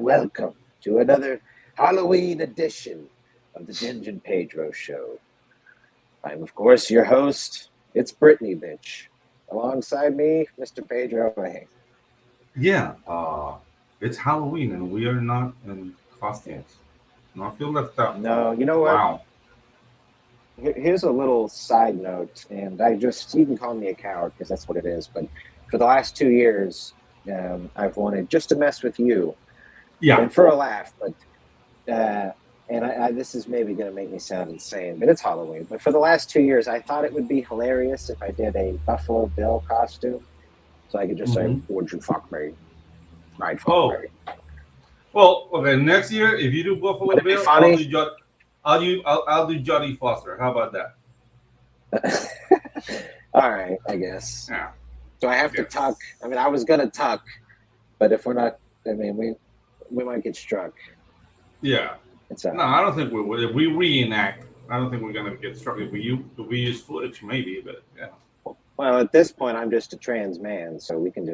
welcome to another Halloween edition of the Ginge and Pedro Show. I'm, of course, your host. It's Brittany, bitch. Alongside me, Mr. Pedro. Yeah, it's Halloween and we are not in costumes. No, I feel left out. No, you know what? Wow. Here's a little side note, and you can call me a coward because that's what it is, but for the last 2 years, I've wanted just to mess with you. Yeah. And for a laugh, but this is maybe going to make me sound insane, but it's Halloween. But for the last 2 years, I thought it would be hilarious if I did a Buffalo Bill costume, so I could just say, "Would you fuck me?" I'd fuck me. Well, okay. Next year, if you do Buffalo Bill, I'll do Jodie Foster. How about that? All right, I guess. Yeah. Do I have to tuck? I mean, I was gonna tuck, but if we're not, I mean, we might get struck. Yeah. No, I don't think we will. If we reenact, I don't think we're gonna get struck. If we use footage, maybe, but yeah. Well, at this point, I'm just a trans man, so we can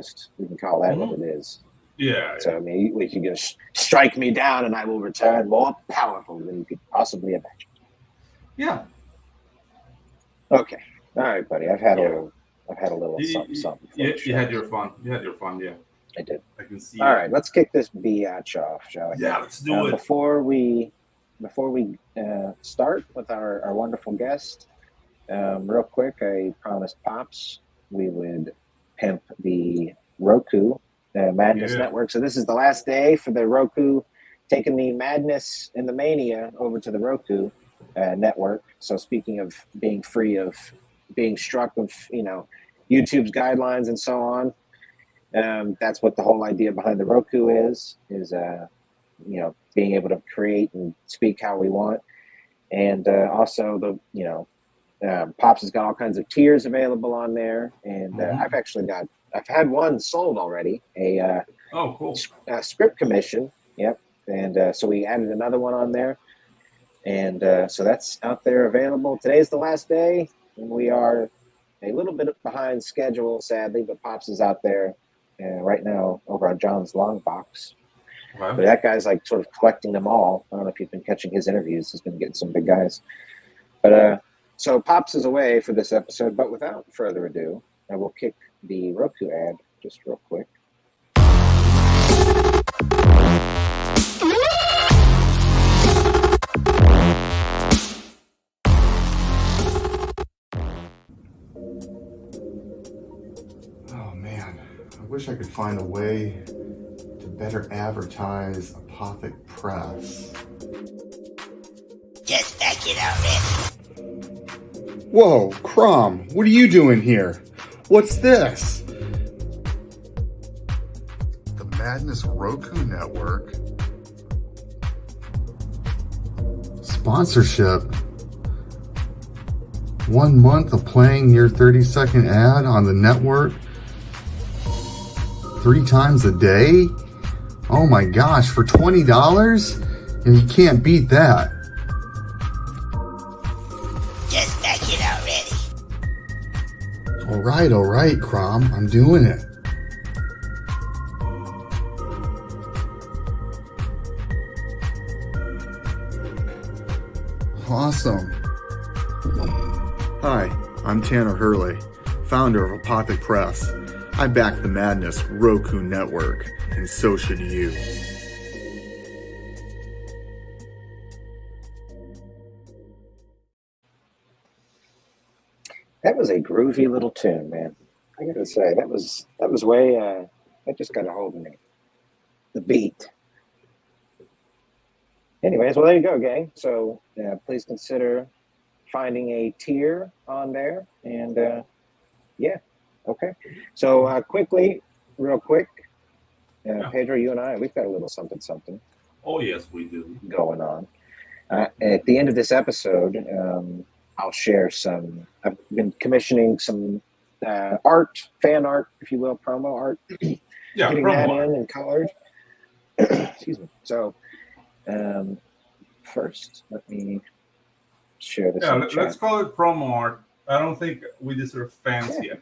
call that what it is. Yeah. So I mean, we can just strike me down, and I will return more powerful than you could possibly imagine. Yeah. Okay. All right, buddy. I've had a little something. You had your fun. Yeah. I did. I can see. All right, let's kick this biatch off, shall we? Yeah, let's do it. Before we start with our wonderful guest, real quick, I promised Pops we would pimp the Roku Madness Network. So this is the last day for the Roku, taking the madness and the mania over to the Roku network. So speaking of being free of being struck with, YouTube's guidelines and so on, that's what the whole idea behind the Roku is being able to create and speak how we want. And also Pops has got all kinds of tiers available on there. And I've had one sold already, cool. Script commission. Yep. And so we added another one on there. And so that's out there available. Today's the last day, and we are a little bit behind schedule, sadly, but Pops is out there right now over on John's Long Box. Wow. But that guy's like sort of collecting them all. I don't know if you've been catching his interviews. He's been getting some big guys. But so Pops is away for this episode, but without further ado, I will kick the Roku ad just real quick. Oh man, I wish I could find a way to better advertise Apothic Press. Just back it already. Whoa, Crom, what are you doing here? What's this? The Madness Roku Network. Sponsorship. 1 month of playing your 30-second ad on the network 3 times a day? Oh my gosh, for $20? And you can't beat that. Just back it already. All right, Crom, I'm doing it. Awesome. Hi, I'm Tanner Hurley, founder of Apothic Press. I back the Madness Roku Network, and so should you. That was a groovy little tune, man. I gotta say, that was way, that just got a hold of me. The beat. Anyways, well, there you go, gang. So please consider finding a tier on there. And okay. So real quick, Pedro, you and I, we've got a little something. Oh, yes, we do. Going on. At the end of this episode, I'll share some. I've been commissioning some art, fan art, if you will, promo art. Yeah, getting that in and colored. Excuse me. So, first, let me share this. Yeah, let's call it promo art. I don't think we deserve fans yet.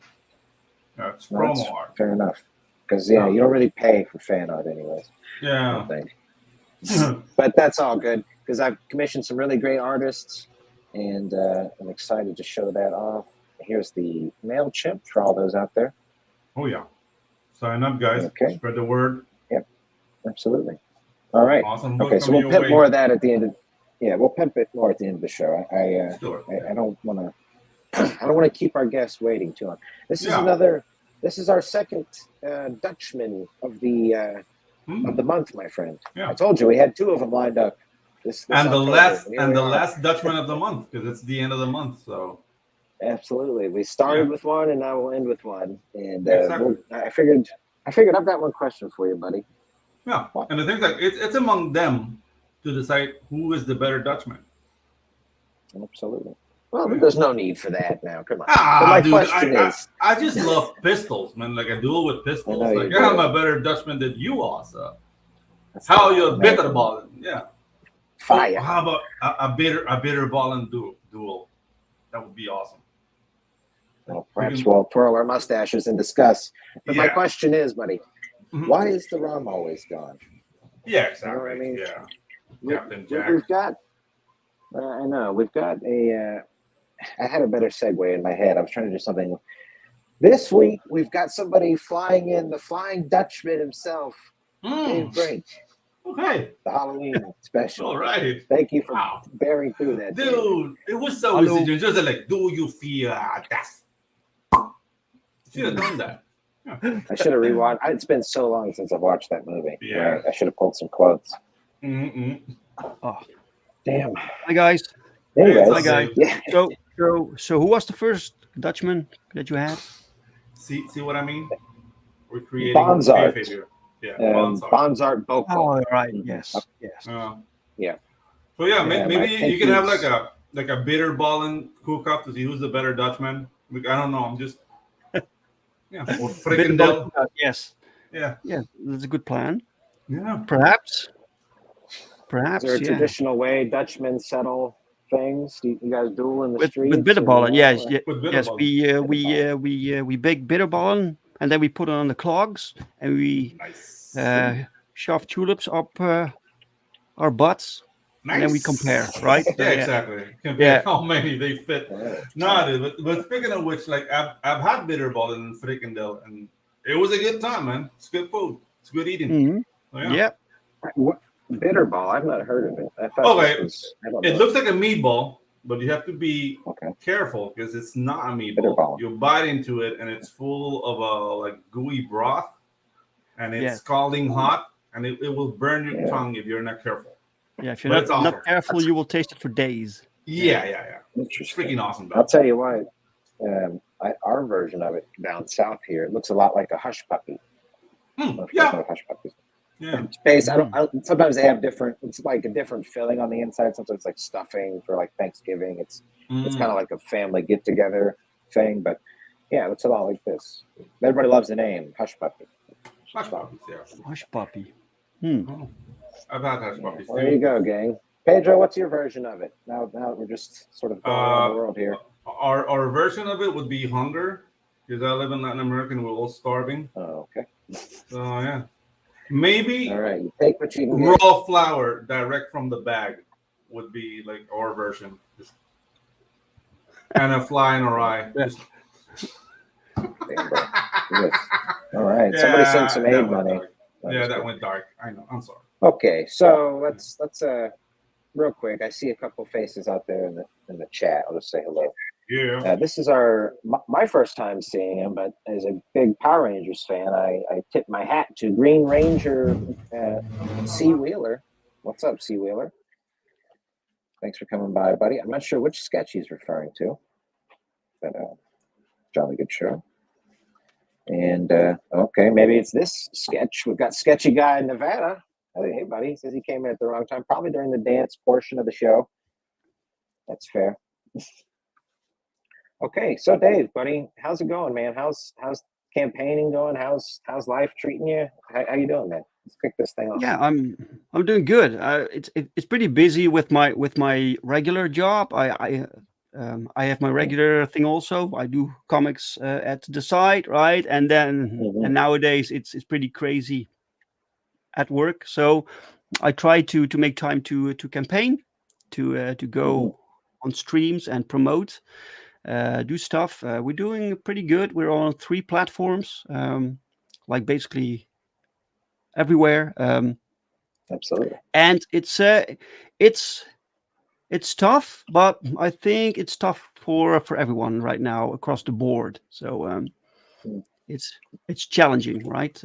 No, it's promo art. Fair enough. Because you don't really pay for fan art, anyways. Yeah. I think. But that's all good because I've commissioned some really great artists, and I'm excited to show that off. Here's the MailChimp for all those out there. Oh yeah, sign up, guys. Okay. Spread the word. Yep, absolutely. All right. Awesome. Okay, so we'll pimp more of that at the end of. Yeah, we'll pimp it more at the end of the show. I don't want to. I don't want to keep our guests waiting too long. This is another. This is our second Dutchman of the month, my friend. Yeah. I told you we had 2 of them lined up. This and the October. last Dutchman of the month because it's the end of the month. So absolutely, we started with one and now we'll end with one. And exactly. I figured I've got one question for you, buddy. Yeah, and the thing is, like, it's among them to decide who is the better Dutchman. Absolutely. Well, there's no need for that now. Come on. My question is, I just love pistols, man. Like a duel with pistols. Like I'm a better Dutchman than you are, so. How are you a better ball? Yeah. Fire. Oh, how about a better ball and duel? That would be awesome. Well, perhaps we'll twirl our mustaches and discuss. But my question is, buddy, why is the rum always gone? Yeah, exactly. You know what I mean? Yeah. Captain Jack. We've got. I know we've got a. I had a better segue in my head. I was trying to do something. This week we've got somebody flying in, the Flying Dutchman himself, Dave Brink. Okay. The Halloween special. All right. Thank you for bearing through that. Dude, it was so easy. Just like, do you fear that? Should have done that. Yeah. I should have rewatched. It's been so long since I've watched that movie. Yeah. I should have pulled some quotes. Oh, damn. Hi guys. Hey guys. Hi guys. Yeah. So who was the first Dutchman that you had? See what I mean? We're creating Bonzart. Yeah, Bonzart Bokel. Oh, right. Yes. Yeah. So maybe you can have like a bitter ball and Koepp to see who's the better Dutchman. Like, I don't know. I'm just or freaking Devill. Yes. Yeah. Yeah, that's a good plan. Yeah. Perhaps. Is there a traditional way Dutchmen settle things? Do you guys duel in the streets? With bitterballen, yes. With We bake bitterballen and then we put it on the clogs and we shove tulips up our butts. Nice. And then we compare, right? Yeah, exactly. Compare how many they fit. No, dude, but speaking of which, like I've had bitterballen in Frikandel, and it was a good time, man. It's good food. It's good eating. Mm-hmm. So, What bitterball? I've not heard of it. I thought it looks like a meatball, but you have to be careful because it's not a meatball. You bite into it, and it's full of a like gooey broth, and it's scalding hot, and it will burn your tongue if you're not careful. Yeah, if you're not careful, you will taste it for days. Yeah. It's freaking awesome. I'll tell you what. Our version of it down south here, it looks a lot like a hush puppy. Yeah. Hush puppies. Yeah. Space. I don't. Sometimes they have different. It's like a different filling on the inside. Sometimes it's like stuffing for like Thanksgiving. It's kind of like a family get together thing. But yeah, it looks a lot like this. Everybody loves the name Hush Puppy. Hush puppies. Yeah. Hush puppy. I've had hush puppies. Well, there you go, gang. Pedro, what's your version of it? Now we're just sort of going around the world here. Our version of it would be hunger, because I live in Latin America and we're all starving. Oh, okay. So yeah, maybe. All right, you take what you can raw get. flour direct from the bag would be like our version, and a fly in our eye. All right, somebody sent some aid money. That went dark. I know. I'm sorry. Okay, so let's real quick. I see a couple faces out there in the chat. I'll just say hello. Yeah. This is my first time seeing him, but as a big Power Rangers fan, I tip my hat to Green Ranger C. Wheeler. What's up, C. Wheeler? Thanks for coming by, buddy. I'm not sure which sketch he's referring to, but jolly good show. And okay, maybe it's this sketch. We've got Sketchy Guy in Nevada. Hey, buddy. He says he came in at the wrong time, probably during the dance portion of the show. That's fair. Okay, so Dave, buddy, how's it going, man? How's campaigning going? How's life treating you? How you doing, man? Let's kick this thing off. Yeah, I'm doing good. It's pretty busy with my regular job. I have my regular thing also. I do comics at the side, right? And then and nowadays it's pretty crazy at work. So I try to make time to campaign, to go on streams and promote, do stuff. We're doing pretty good. We're on 3 platforms, like basically everywhere. Absolutely. And it's tough, but I think it's tough for everyone right now across the board. So it's challenging, right?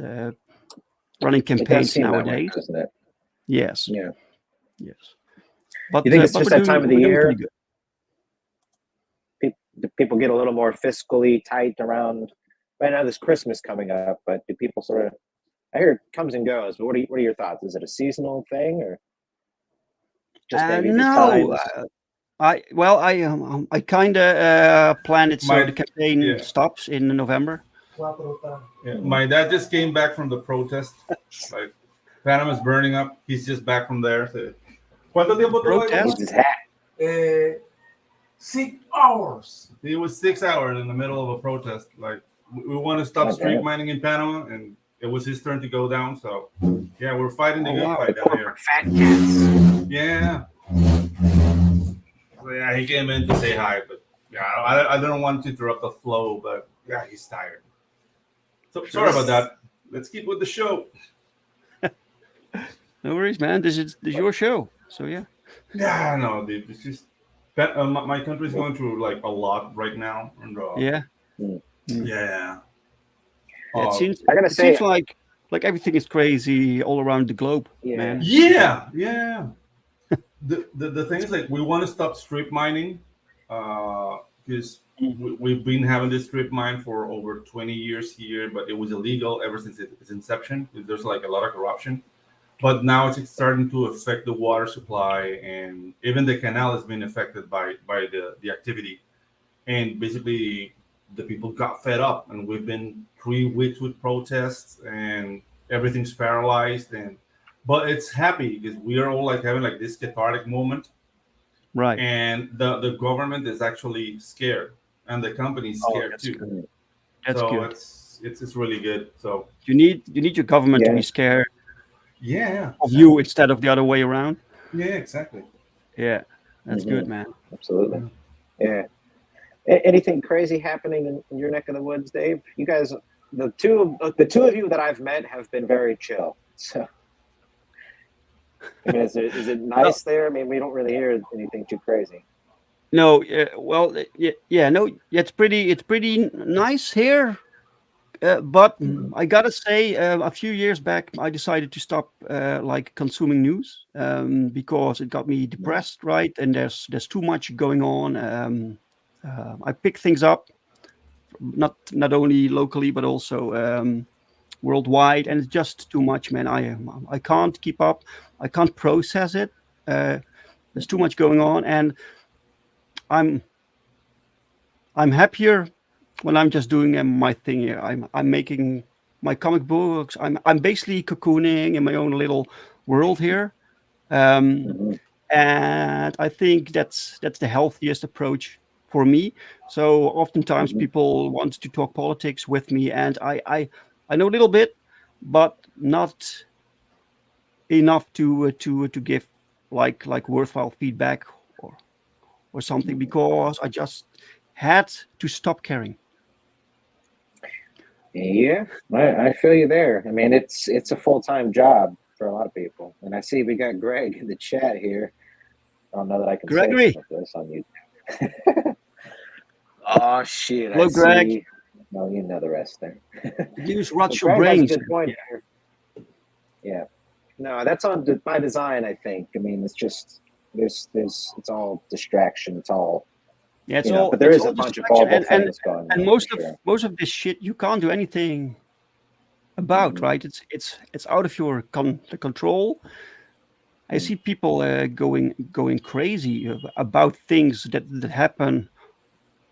Running campaigns nowadays, doesn't it? Yes. Yeah. Yes. But you think it's just that time of the year? People get a little more fiscally tight around. I know there's Christmas coming up, but do people sort of? I hear it comes and goes. But what are your thoughts? Is it a seasonal thing or just maybe these times? I kind of plan it so the campaign stops in November. Yeah, my dad just came back from the protest. Like Panama's burning up. He's just back from there. So. ¿Cuánto tiempo protest? 6 hours. It was 6 hours in the middle of a protest. Like we want to stop street mining in Panama, and it was his turn to go down. So yeah, we're fighting the good fight down here. Fat cats. Yeah. So, yeah, he came in to say hi, but yeah, I don't want to interrupt the flow, but yeah, he's tired. So sorry about that. Let's keep with the show. No worries, man. This is your show, so yeah. Yeah, no, dude. It's just my country's going through like a lot right now, and yeah. It seems. It seems like everything is crazy all around the globe, man. Yeah. The thing is, like, we want to stop strip mining, because we've been having this strip mine for over 20 years here, but it was illegal ever since its inception. There's like a lot of corruption. But now it's starting to affect the water supply, and even the canal has been affected by the activity. And basically, the people got fed up, and we've been 3 weeks with protests, and everything's paralyzed. But it's happy because we are all like having like this cathartic moment, right? And the government is actually scared, and the company's scared too. Good. That's so good. It's really good. So you need your government to be scared. Yeah, of you instead of the other way around. Yeah, exactly. Yeah, that's good, man. Absolutely. Yeah. Anything crazy happening in your neck of the woods, Dave? You guys, the two of you that I've met have been very chill. So, I mean, is it nice there? I mean, we don't really hear anything too crazy. No, it's pretty nice here. But I gotta say, a few years back, I decided to stop consuming news because it got me depressed, right? And there's too much going on. I pick things up, not only locally but also worldwide, and it's just too much, man. I can't keep up. I can't process it. There's too much going on, and I'm happier when I'm just doing my thing here. I'm making my comic books. I'm basically cocooning in my own little world here, and I think that's the healthiest approach for me. So oftentimes people want to talk politics with me, and I know a little bit, but not enough to give like worthwhile feedback or something, because I just had to stop caring. Yeah, I feel you there. I mean, it's a full-time job for a lot of people. And I see we got Greg in the chat here. I don't know that I can Gregory. say this on YouTube. Oh, shit. Hello, Greg. No, you know the rest there. Use rot your brains. Good point here. Yeah. No, that's by design, I think. I mean, it's just, it's all distraction. It's all... Yeah, it's all. But there is a bunch of horrible things going on. And most of this shit you can't do anything about, right? It's out of your control. I see people going crazy about things that happen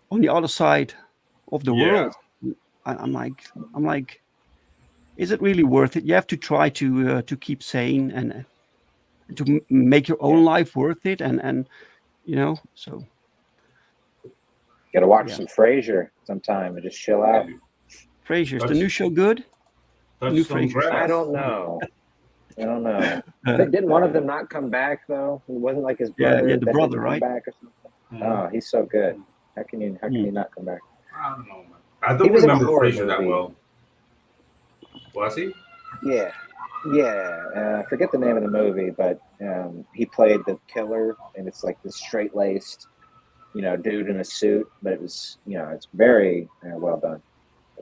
on the other side of the world. I'm like, is it really worth it? You have to try to keep sane and to make your own life worth it, and so. Got to watch some Frasier sometime and just chill out. Frasier's the new show good? New Frasier. I don't know. I don't know. Didn't one of them not come back though? It wasn't like his brother. Yeah, the that brother, didn't right? come back or something. Oh, he's so good. How can you not come back? I don't know, man. I don't remember Fraser that well. Was he? Yeah. I forget the name of the movie, but he played the killer, and it's like this straight-laced, dude in a suit. But it was, it's very well done.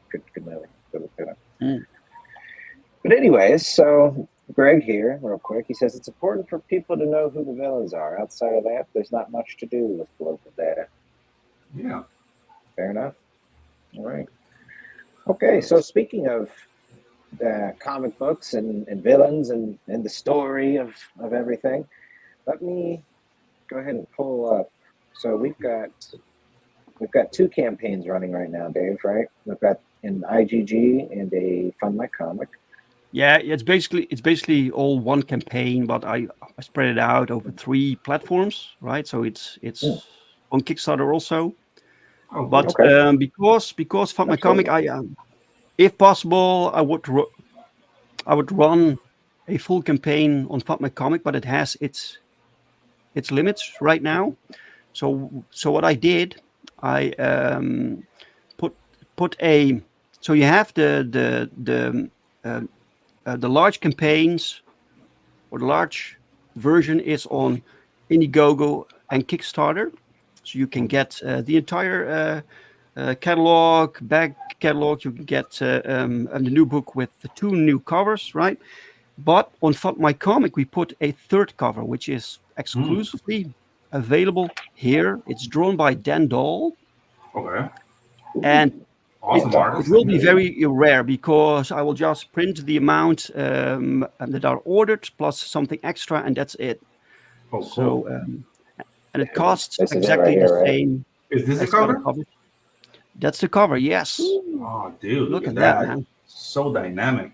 Good movie. Good up. But anyways, so Greg here, real quick, he says it's important for people to know who the villains are. Outside of that, there's not much to do with local data. Yeah. Fair enough. All right. Okay, so speaking of comic books and villains and the story of everything, let me go ahead and pull up. So we've got 2 campaigns running right now, Dave, right? We've got an IGG and a Fund My Comic. Yeah, it's basically all one campaign, but I spread it out over 3 platforms, right? So it's on Kickstarter also. Oh, but okay. Because Fund My Comic, if possible, I would run a full campaign on Fund My Comic, but it has its limits right now. So what I did, I put a. So you have the large campaigns, or the large version is on Indiegogo and Kickstarter, so you can get the entire catalog, back catalog. You can get the new book with the 2 new covers, right? But on Fund My Comic, we put a 3rd cover, which is exclusively available here. It's drawn by Dan Dahl. Okay. And awesome it will be very rare, because I will just print the amount that are ordered plus something extra, and that's it. Oh, cool. So, and it costs This exactly right the here, same. Right? Is this a cover? That's the cover, yes. Oh, dude, look at that, man. So dynamic.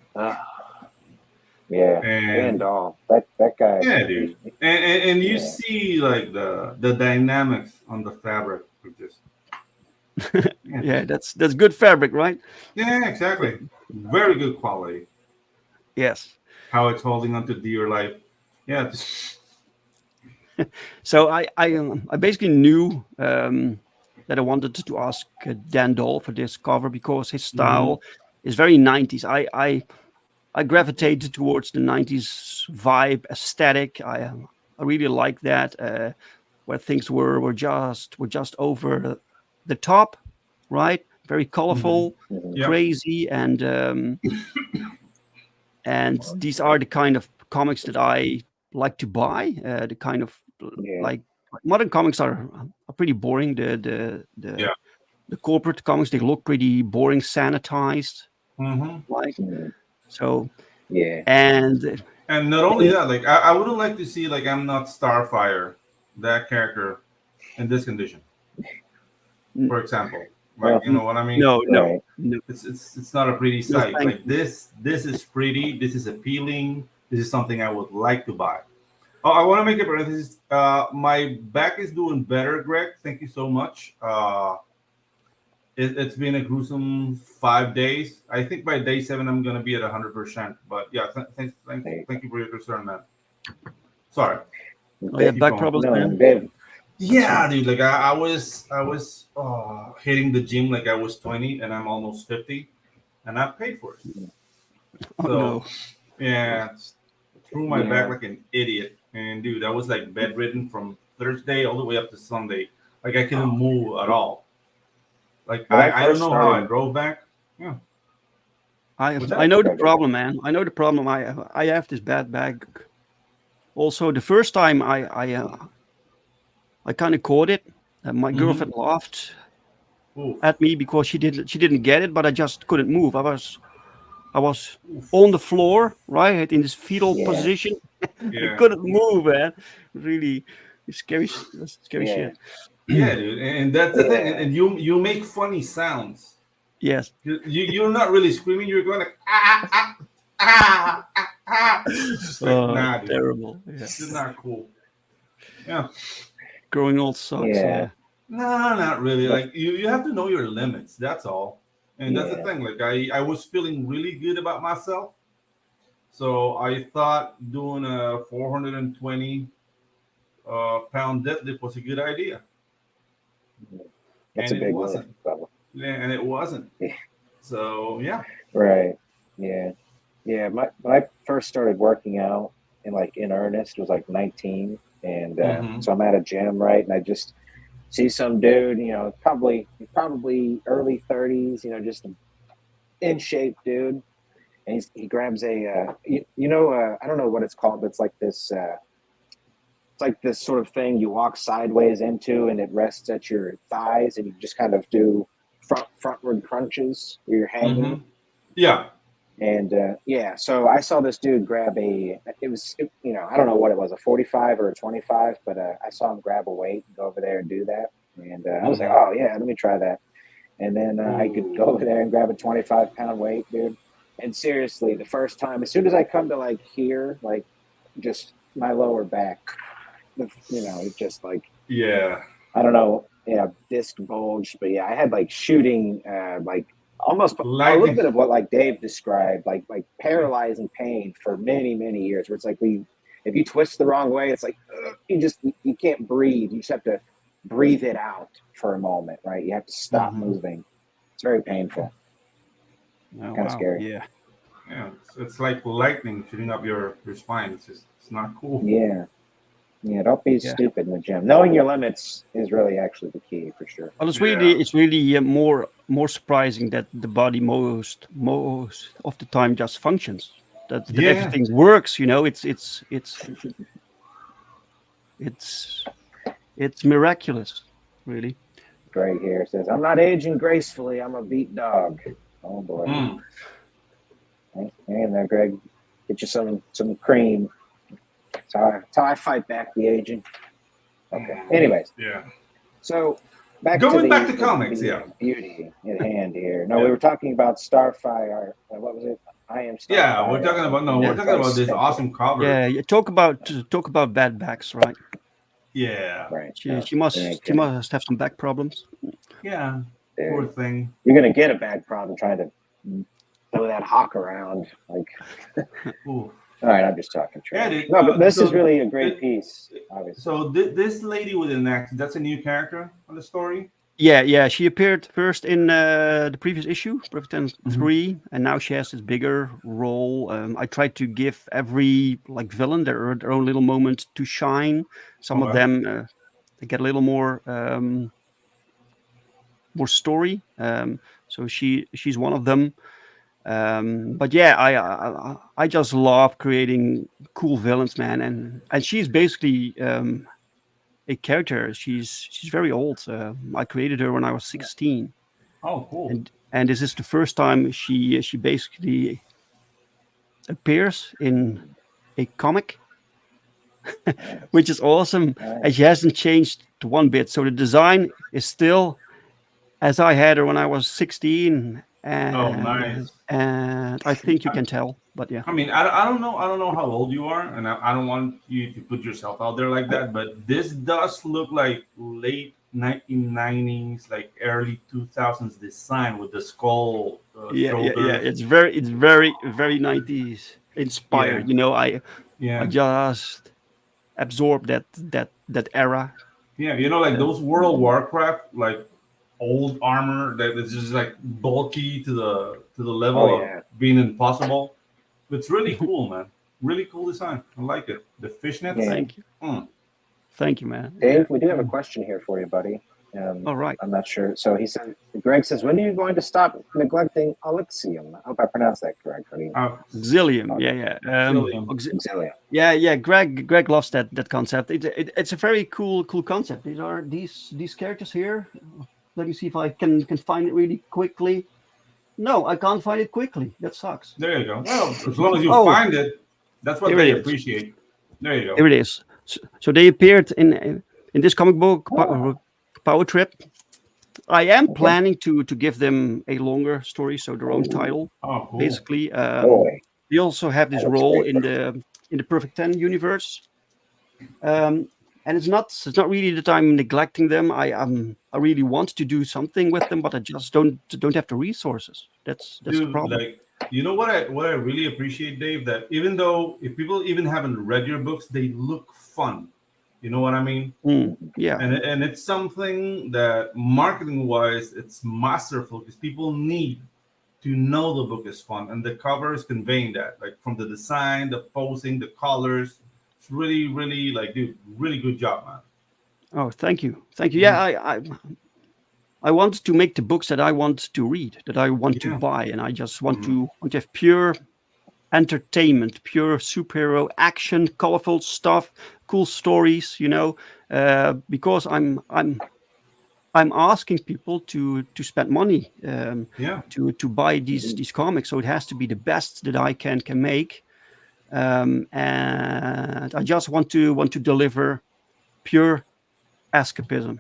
Yeah, and that guy. Yeah, dude. And you see like the dynamics on the fabric with this. Yeah, that's good fabric, right? Yeah, exactly. Very good quality. Yes. How it's holding on to dear life. Yeah. So I basically knew that I wanted to ask Dan Dahl for this cover, because his style is very 90s. I gravitated towards the 90s vibe, aesthetic. I really like that, where things were just over the top, right? Very colorful, crazy, and these are the kind of comics that I like to buy. The kind of like modern comics are pretty boring. The corporate comics, they look pretty boring, sanitized. Like so. Yeah. And not only that, like I wouldn't like to see like I'm Not Starfire, that character, in this condition. For example. Like, you know what I mean? No. It's not a pretty sight. Like this is pretty. This is appealing. This is something I would like to buy. Oh, I want to make a parenthesis. My back is doing better, Greg. Thank you so much. It's been a gruesome 5 days. I think by day 7 I'm gonna be at 100%. But yeah, thank you for your concern, man. Sorry. Back problems, man. Yeah, dude. Like I was hitting the gym like I was 20 and I'm almost 50, and I paid for it. So yeah, threw my back like an idiot. And dude, I was like bedridden from Thursday all the way up to Sunday. Like I couldn't move at all. Like I don't know how I drove back. Yeah. I know the problem, man. I know the problem. I have this bad back. Also, the first time I kind of caught it. My girlfriend laughed at me because she didn't get it, but I just couldn't move. I was on the floor, right, in this fetal position. I couldn't move, man. Really scary shit. Yeah, dude, and that's the thing. And you make funny sounds. Yes. You're not really screaming. You're going like It's like, nah, dude. Terrible. Yeah. This is not cool. Yeah. Growing old sucks. Yeah. No, not really. Like you have to know your limits. That's all. And that's the thing. Like I was feeling really good about myself, So I thought doing a 420 pound deadlift was a good idea. That's and a big wasn't. lift. Yeah, and it wasn't. So yeah. Right. Yeah. Yeah. When I first started working out in earnest was like 19, and so I'm at a gym, right, and I just see some dude, probably early 30s, just an in shape dude, and he grabs a I don't know what it's called, but it's like this. It's like this sort of thing you walk sideways into, and it rests at your thighs, and you just kind of do frontward crunches where you're hanging. Yeah. And so I saw this dude grab I don't know what it was, a 45 or a 25, but I saw him grab a weight and go over there and do that. And I was like, oh yeah, let me try that. And then I could go over there and grab a 25-pound weight, dude. And seriously, the first time, as soon as I come to like here, like just my lower back, it just like, I don't know, disc bulge, but yeah, I had like shooting, like almost a little bit of what like Dave described, like paralyzing pain for many, many years, where it's like if you twist the wrong way, it's like you can't breathe. You just have to breathe it out for a moment, right? You have to stop moving. It's very painful. Kind of scary. Yeah, it's like lightning shooting up your spine. It's not cool. Yeah, don't be stupid in the gym. Knowing your limits is really actually the key, for sure. Well, it's really more surprising that the body most of the time just functions. That everything works. It's miraculous, really. Greg here says, "I'm not aging gracefully. I'm a beat dog." Oh boy. Hey, there, Greg. Get you some cream. That's how I fight back the aging. Okay. Anyways. Yeah. So back to comics. Beauty at hand here. No, we were talking about Starfire. What was it? I am Starfire. Yeah, we're talking about this awesome cover. Yeah, you talk about bad backs, right? Yeah. Right. She must have some back problems. Yeah. Poor thing. You're gonna get a back problem trying to throw that hawk around. Like all right, I'm just talking trash. Yeah, no, but this is really a great piece, obviously. So this lady with an axe, that's a new character on the story? Yeah. She appeared first in the previous issue, Perfect 3, and now she has this bigger role. I tried to give every villain their own little moment to shine. Some of them they get a little more story. So she's one of them. But yeah, I just love creating cool villains, man, and she's basically a character. She's very old. I created her when I was 16. Oh, cool! And this is the first time she basically appears in a comic, which is awesome. And she hasn't changed one bit. So the design is still as I had her when I was 16. And, nice. And I think you can tell, but yeah. I mean, I don't know how old you are, and I don't want you to put yourself out there like that, but this does look like late 1990s, like early 2000s design with the skull. Yeah. It's very 90s inspired. I just absorbed that era. Yeah, like those World of Warcraft, like old armor that is just like bulky to the level of being impossible. It's really cool, man. Really cool design. I like it. The fishnets. Yeah. Thank you. Thank you, man. Dave, we do have a question here for you, buddy. All right. I'm not sure. So Greg says, when are you going to stop neglecting Elysium? I hope I pronounced that correctly. Xilium. Yeah. Xilium. Yeah. Greg loves that concept. It's a very cool concept. These are these characters here. Let me see if I can find it really quickly. No, I can't find it quickly. That sucks. There you go. Well, as long as you find it, that's what they appreciate. There you go. Here it is. So they appeared in this comic book, Power Trip. I am planning to give them a longer story, so their own title. Oh, cool. Basically, they also have this role in the Perfect 10 universe. And it's not really that I'm neglecting them. I really want to do something with them, but I just don't have the resources. That's the problem. You know what I really appreciate, Dave? That even though if people even haven't read your books, they look fun. You know what I mean? Yeah. And it's something that marketing wise, it's masterful because people need to know the book is fun, and the cover is conveying that, like from the design, the posing, the colors. It's really, really like, dude, really good job, man. Oh, thank you. Yeah, I want to make the books that I want to read, that I want to buy, and I just want to have pure entertainment, pure superhero action, colorful stuff, cool stories, because I'm asking people to spend money to buy these comics, so it has to be the best that I can make, and I just want to deliver pure escapism.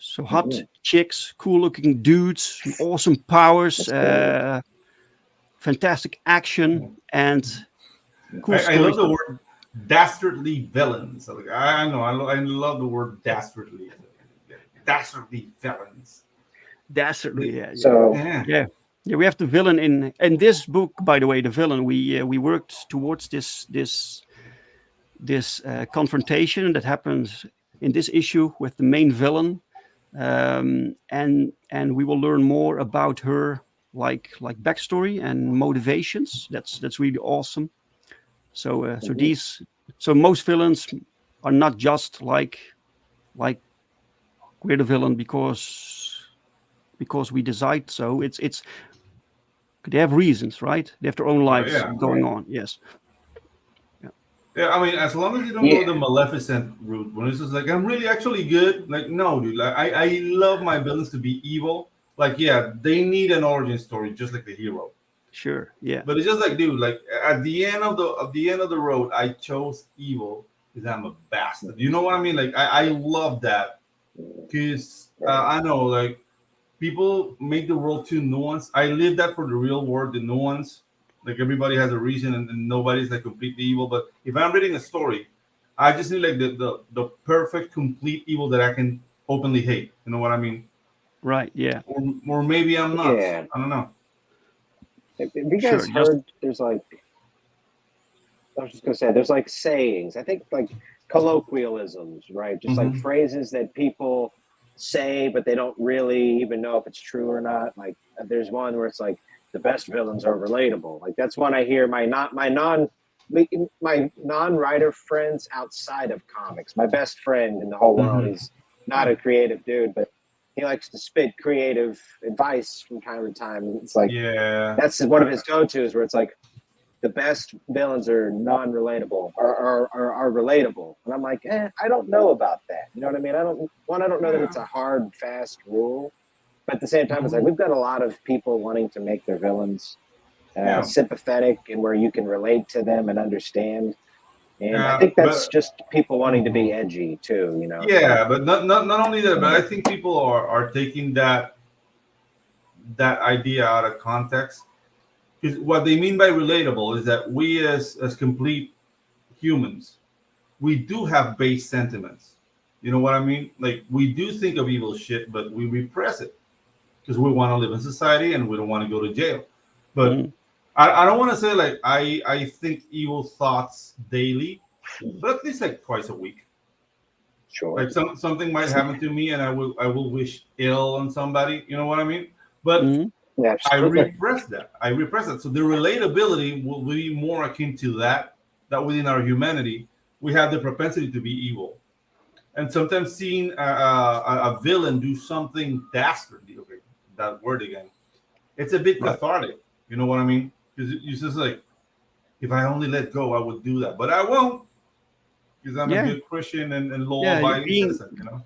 So hot chicks, cool looking dudes, awesome powers, fantastic action, and cool stories. I love the word dastardly villains. Like, I know, I love the word dastardly. Dastardly villains. Dastardly, yeah. So yeah. We have the villain in this book. By the way, the villain. We worked towards this confrontation that happens in this issue with the main villain, and we will learn more about her, like backstory and motivations. That's really awesome. So most villains are not just like we're the villain because we decide so. It's they have reasons, right? They have their own lives going on. Yes. Yeah, I mean, as long as you don't go the Maleficent route, when it's just like, I'm really actually good. Like, no, dude. Like, I love my villains to be evil. Like, yeah, they need an origin story, just like the hero. Sure. Yeah. But it's just like, dude, like at the end of the road, I chose evil because I'm a bastard. You know what I mean? Like, I love that because I know, like, people make the world too nuanced. I live that for the real world, the nuance. Like, everybody has a reason, and nobody's like completely evil. But if I'm reading a story, I just need like the perfect complete evil that I can openly hate. You know what I mean? Right. Yeah. Or maybe I'm not. Yeah. I don't know. Have you guys heard? There's like, I was just gonna say, there's like sayings. I think like colloquialisms, right? Just like phrases that people say, but they don't really even know if it's true or not. Like, there's one where it's like, the best villains are relatable. Like, that's one I hear my non-writer friends outside of comics. My best friend in the whole world, he's not a creative dude, but he likes to spit creative advice from time to time. It's like, that's one of his go-tos, where it's like, the best villains are non-relatable or are relatable. And I'm like, I don't know about that. You know what I mean? I don't know that it's a hard, fast rule. But at the same time, it's like, we've got a lot of people wanting to make their villains sympathetic and where you can relate to them and understand. And I think that's just people wanting to be edgy too, you know? Yeah, but not only that, but I think people are taking that idea out of context. Because what they mean by relatable is that we as complete humans, we do have base sentiments. You know what I mean? Like, we do think of evil shit, but we repress it because we want to live in society and we don't want to go to jail. But I don't want to say like I think evil thoughts daily, but at least like twice a week. Sure. Like something might happen to me and I will wish ill on somebody. You know what I mean? But I repress that. So the relatability will be more akin to that within our humanity, we have the propensity to be evil. And sometimes seeing a villain do something dastardly, okay, that word again, it's a bit cathartic. You know what I mean? Because it's just like, if I only let go, I would do that. But I won't, because I'm a good Christian and law-abiding citizen, you know?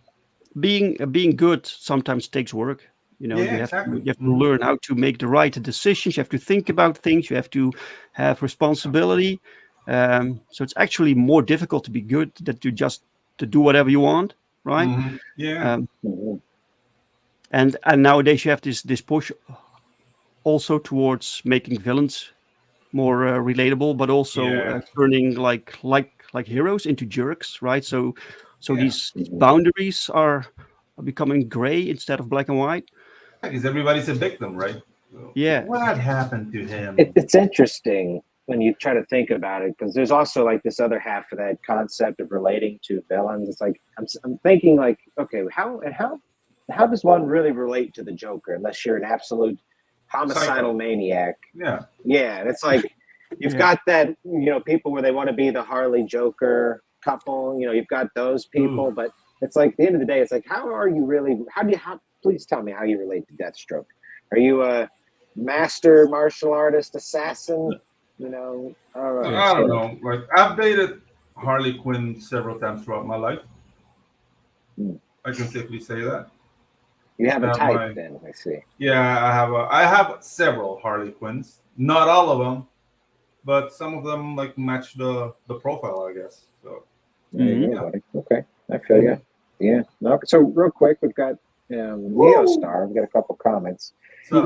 Being good sometimes takes work. You know, you have to learn how to make the right decisions. You have to think about things. You have to have responsibility. So it's actually more difficult to be good than to do whatever you want, right? Mm-hmm. Yeah. And nowadays you have this push also towards making villains more relatable, but also turning like heroes into jerks, right? So these boundaries are becoming gray instead of black and white. Because everybody's a victim, right? Yeah. What happened to him? It's interesting when you try to think about it, because there's also like this other half of that concept of relating to villains. It's like I'm thinking like, okay, how does one really relate to the Joker unless you're an absolute homicidal maniac? Yeah. And it's like you've got that, people where they want to be the Harley Joker couple. You've got those people, but it's like at the end of the day, it's like, how are you really? Please tell me how you relate to Deathstroke. Are you a master martial artist assassin? I don't know. Like, I've dated Harley Quinn several times throughout my life. I can safely say that. You have a type, then, I see. Yeah, I have several Harley Quinns. Not all of them, but some of them like match the profile, I guess. So. There you go, buddy. Okay, I feel you. Yeah. No, so real quick, we've got Neo Star. We've got a couple comments.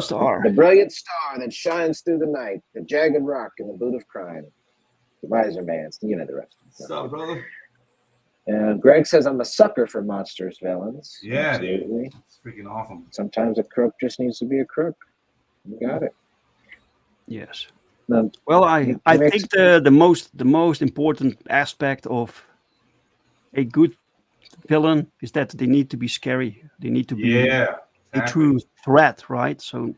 Star. The brilliant star that shines through the night, the jagged rock in the boot of crime, the miser man, the rest. What's up, brother? And Greg says, I'm a sucker for monsters villains. Yeah, absolutely. Dude. It's freaking awesome. Sometimes a crook just needs to be a crook. You got it. Yes. Now, well, I think the most important aspect of a good villain is that they need to be scary. They need to be a true threat, right? So,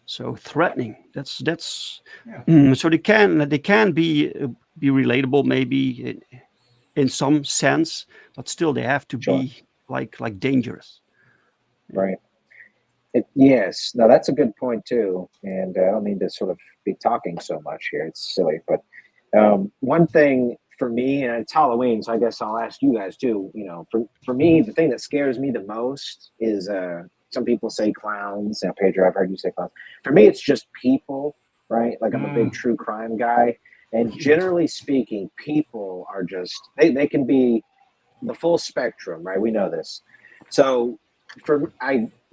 so threatening. That's so they can be relatable maybe in some sense, but still they have to be like dangerous. Right. Yes. Now that's a good point too, and I don't mean to sort of be talking so much here. It's silly, but one thing for me, and it's Halloween, so I guess I'll ask you guys too. For me, the thing that scares me the most is some people say clowns. Pedro, I've heard you say clowns. For me, it's just people, right? Like I'm a big true crime guy, and generally speaking, people are just they can be the full spectrum, right? We know this. So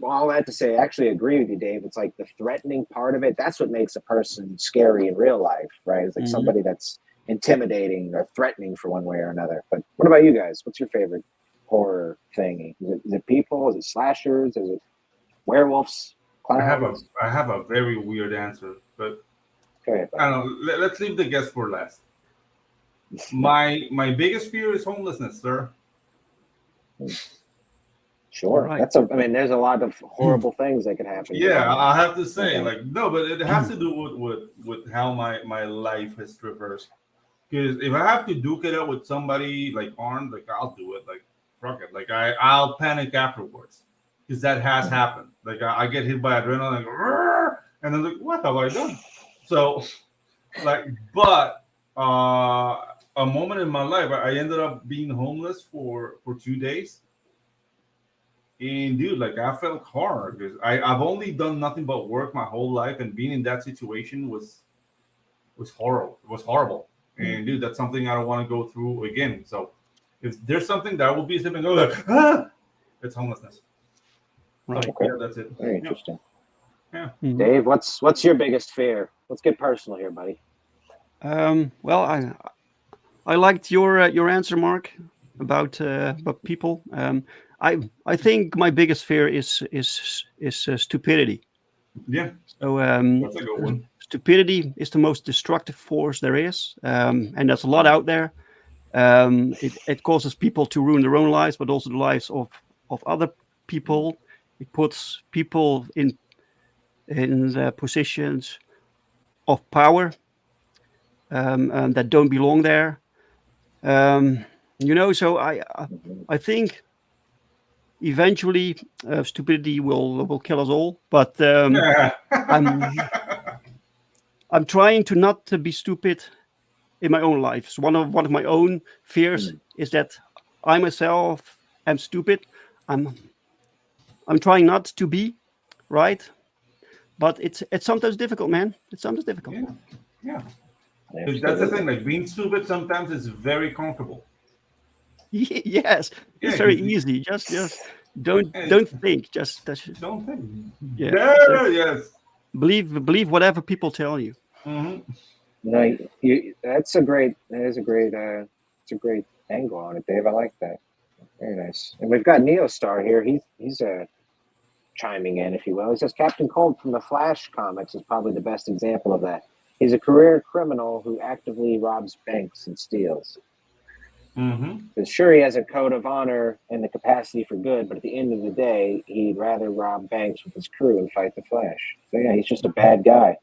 all that to say, I actually agree with you, Dave. It's like the threatening part of it. That's what makes a person scary in real life, right? It's like somebody that's intimidating or threatening for one way or another. But what about you guys? What's your favorite horror thing? Is it people? Is it slashers? Is it werewolves? Clowns? I have a very weird answer, but I don't know. Let's leave the guess for last. My biggest fear is homelessness, sir. Sure. Right. There's a lot of horrible things that could happen. Yeah, I have to say, no, but it has to do with how my life has traversed. Because if I have to duke it out with somebody like armed, like I'll do it. Like fuck it. Like I'll panic afterwards. Because that has happened. Like I get hit by adrenaline, like, and then like, what have I done? So but a moment in my life, I ended up being homeless for 2 days. And dude, like I felt horror because I've only done nothing but work my whole life, and being in that situation was horrible. It was horrible. And dude, that's something I don't want to go through again. So if there's something that will be something like, it's homelessness. Right. Okay. Yeah, that's it. Very interesting. Yeah. Dave, what's your biggest fear? Let's get personal here, buddy. Well, I liked your answer, Mark, about people. I think my biggest fear is stupidity. Yeah. So that's a good one. Stupidity is the most destructive force there is, and there's a lot out there. It causes people to ruin their own lives, but also the lives of other people. It puts people in positions of power and that don't belong there. So I think eventually stupidity will kill us all. But I'm trying to not to be stupid in my own life. So one of my own fears is that I myself am stupid. I'm trying not to be, right? But it's sometimes difficult, man. It's sometimes difficult. Yeah. That's the thing. Like being stupid sometimes is very comfortable. Yes, it's very easy. Just don't think. Just don't think. Yeah. Yes. Believe whatever people tell you. Mm-hmm. No, that's a great angle on it, Dave. I like that. Very nice. And we've got Neo Star here. He's chiming in, if you will. He says Captain Cold from the Flash comics is probably the best example of that. He's a career criminal who actively robs banks and steals. Sure, he has a code of honor and the capacity for good, but at the end of the day, he'd rather rob banks with his crew and fight the Flash. So yeah, he's just a bad guy.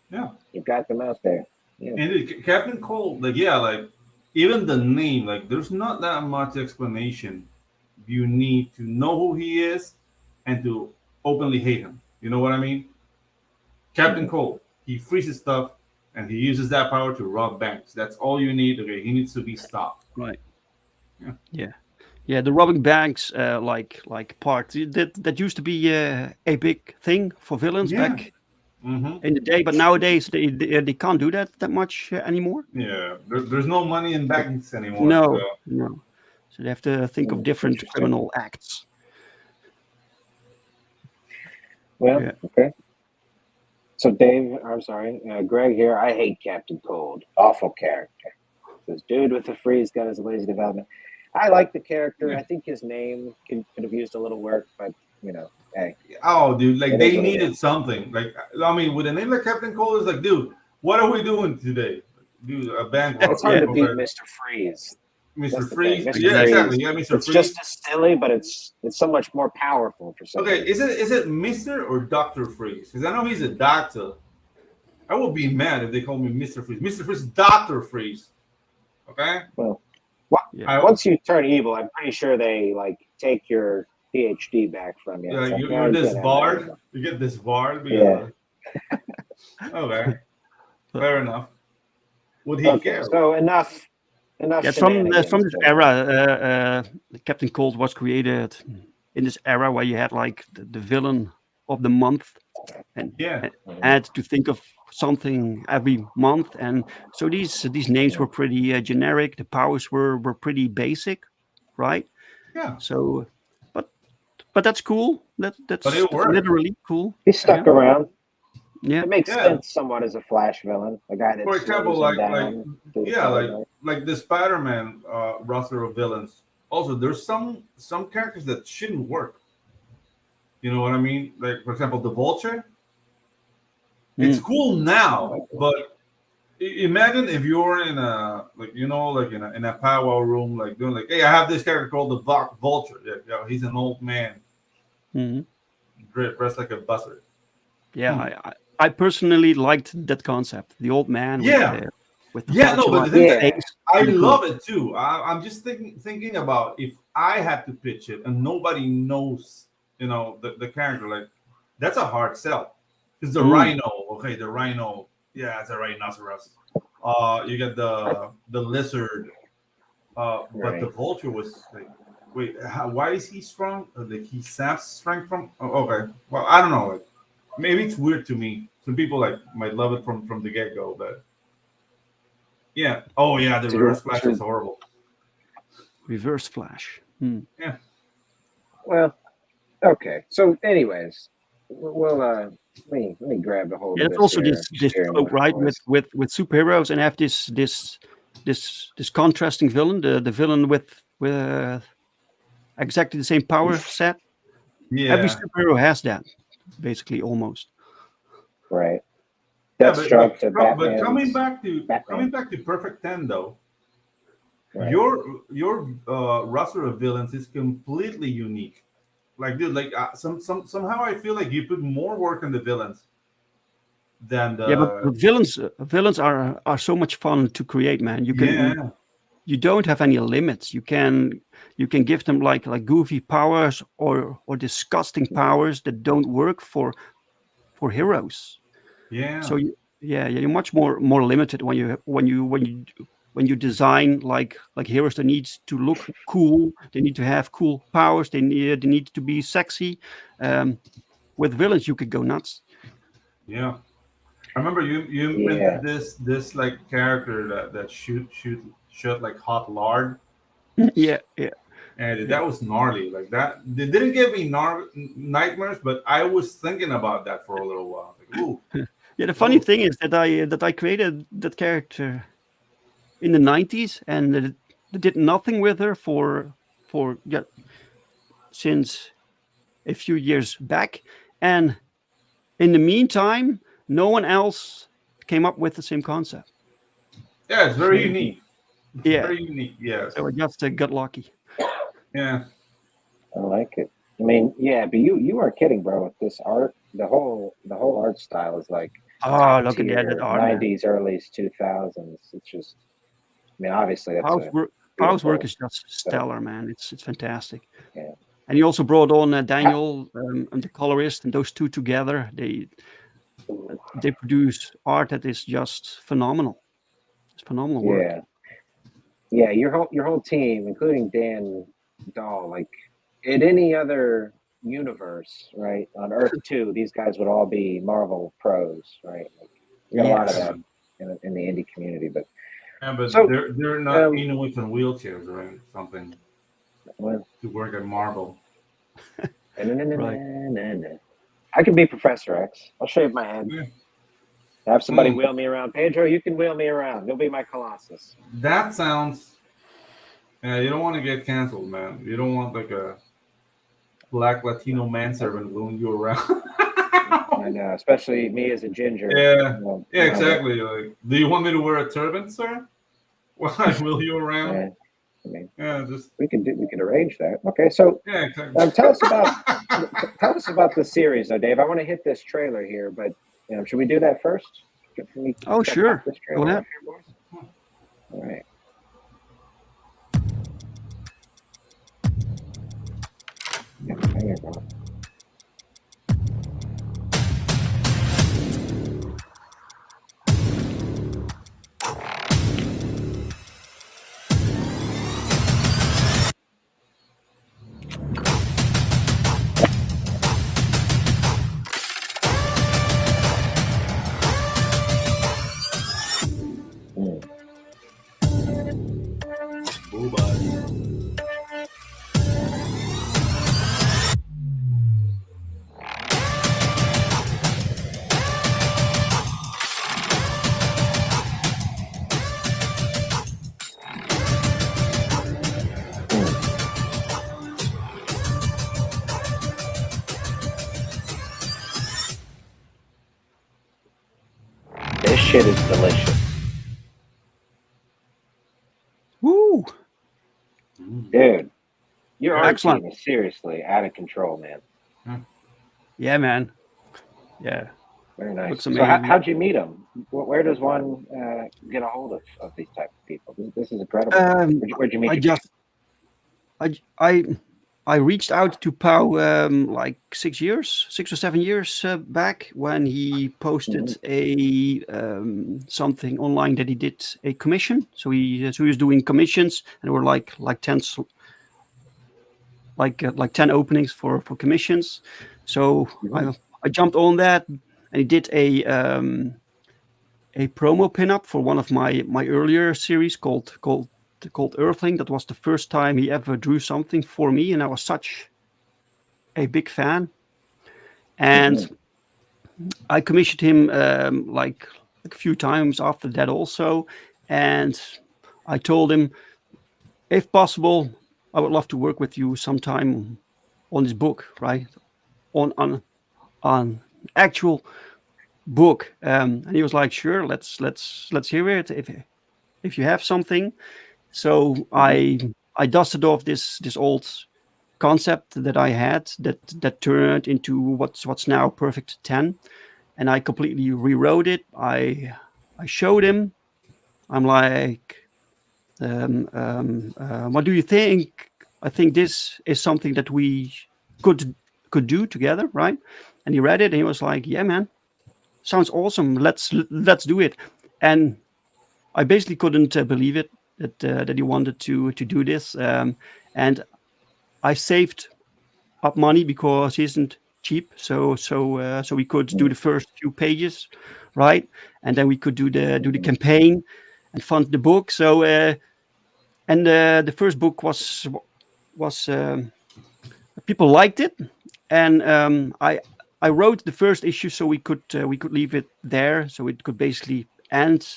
Yeah, you've got them out there. Yeah. And Captain Cold, like even the name, like there's not that much explanation. You need to know who he is and to openly hate him. You know what I mean? Captain Cold, he freezes stuff and he uses that power to rob banks. That's all you need. Okay, he needs to be stopped. Right. Yeah. The robbing banks, like part that used to be a big thing for villains back in the day, but nowadays they can't do that much anymore. Yeah, there's no money in banks anymore. No. So they have to think of different criminal acts. Well, okay. So Greg here. I hate Captain Cold. Awful character. This dude with the freeze gun is a lazy development. I like the character. I think his name could have used a little work, but hey. Oh, dude, like they needed something. Like, I mean, with a name like Captain Cold, it's like, dude, what are we doing today? Dude, a bank. It's hard to beat Mr. Freeze. Mr. Freeze. Mr. Yeah, Freeze. exactly. Yeah, Mr. It's Freeze. just as silly, but it's so much more powerful for some Okay, is it Mr. or Dr. Freeze? Because I know he's a doctor. I would be mad if they called me Mr. Freeze. Mr. Freeze, Dr. Freeze. Okay? Well, once you turn evil, I'm pretty sure they take your PhD back from you. Yeah, you're disbarred. You get disbarred. Yeah. Okay. Fair enough. Would he care? So enough. Yeah, from this era, Captain Cold was created in this era where you had like the villain of the month, and had to think of something every month, and so these names were pretty generic. The powers were pretty basic, right? Yeah. So, but that's cool. That's literally cool. He stuck around. Yeah, it makes sense somewhat as a Flash villain, a guy that. For example, like the Spider-Man roster of villains. Also, there's some characters that shouldn't work. You know what I mean? Like, for example, the Vulture. It's cool now, but imagine if you're in a in a powwow room, like doing hey, I have this character called the Vulture. Yeah, he's an old man, dressed like a buzzard. Yeah, I personally liked that concept. The old man. With the but the thing is, I love it too. I'm just thinking about if I had to pitch it and nobody knows, the character. Like, that's a hard sell. Because the rhino, the rhino, it's a rhinoceros. You get the lizard, but the vulture was like, wait, why is he strong? Like he saps strength from? Oh, okay, well, I don't know. Like, maybe it's weird to me. Some people might love it from the get go, but yeah. Oh yeah, the reverse flash is horrible. Reverse flash. Yeah. Well, okay. So, anyways, well, let me grab the whole. Yeah, it's also this trope, right, with superheroes, and have this contrasting villain, the villain with exactly the same power set. Yeah. Every superhero has that, basically, almost. Right. But coming back to Perfect 10 though, your roster of villains is completely unique. Like, dude, somehow I feel like you put more work on the villains than the. Yeah, but villains are so much fun to create, man. You don't have any limits. You can give them like goofy powers or disgusting powers that don't work for heroes. Yeah. So you're much more limited when you design like heroes that need to look cool. They need to have cool powers. They need to be sexy. With villains, you could go nuts. Yeah, I remember you invented this like character that shoot like hot lard. Yeah. And that was gnarly. Like that, they didn't give me nightmares, but I was thinking about that for a little while. Like, ooh. Yeah, the funny thing is that I created that character in the 90s, and did nothing with her for since a few years back, and in the meantime, no one else came up with the same concept. Yeah, it's very unique. It's very unique. Yes. So I just got lucky. Yeah. I like it. I mean, yeah, but you are kidding, bro. With this art, the whole art style is like Look at that art, 90s, early 2000s. It's just, I mean, obviously that's Pau's work is just stellar, man. It's fantastic. Yeah. And he also brought on Daniel, and the colorist, and those two together, they produce art that is just phenomenal. It's phenomenal work. Yeah, your whole team, including Dan Dahl, like in any other universe, right? On Earth 2, these guys would all be Marvel pros, right? Like, we got a lot of them in the indie community, but they're not Inuits in wheelchairs or something to work at Marvel. Right. I can be Professor X. I'll shave my head. Yeah. Have somebody wheel me around. Pedro, you can wheel me around. You'll be my Colossus. That sounds... Yeah, you don't want to get canceled, man. You don't want like a black Latino manservant wheeling you around. I know, especially me as a ginger. Yeah, exactly. Like, do you want me to wear a turban, sir? Well, I wheel you around. Yeah. I mean, just we can arrange that. Okay, so exactly. Tell us about the series, though, Dave. I want to hit this trailer here, but should we do that first? Oh, sure. Go ahead. All right. This shit is delicious. Woo! Dude, your art team is seriously out of control, man. Yeah, man. Yeah. Very nice. So how'd you meet them? Where does one get a hold of these type of people? This is incredible. Where'd you meet I reached out to Pau like 6 or 7 years back when he posted a something online that he did a commission. So he was doing commissions, and there were like 10 openings for commissions. So I jumped on that, and he did a promo pinup for one of my earlier series called Earthling. That was the first time he ever drew something for me, and I was such a big fan. And I commissioned him like a few times after that also, and I told him, if possible, I would love to work with you sometime on this book, right? On actual book. And he was like, sure, let's hear it if you have something. So I dusted off this old concept that I had that turned into what's now Perfect 10, and I completely rewrote it. I showed him. I'm like, what do you think? I think this is something that we could do together, right? And he read it, and he was like, yeah, man, sounds awesome. Let's do it. And I basically couldn't believe it. That he wanted to do this, and I saved up money because he isn't cheap. So we could do the first few pages, right, and then we could do the campaign and fund the book. So and the first book was people liked it, and I wrote the first issue so we could leave it there, so it could basically end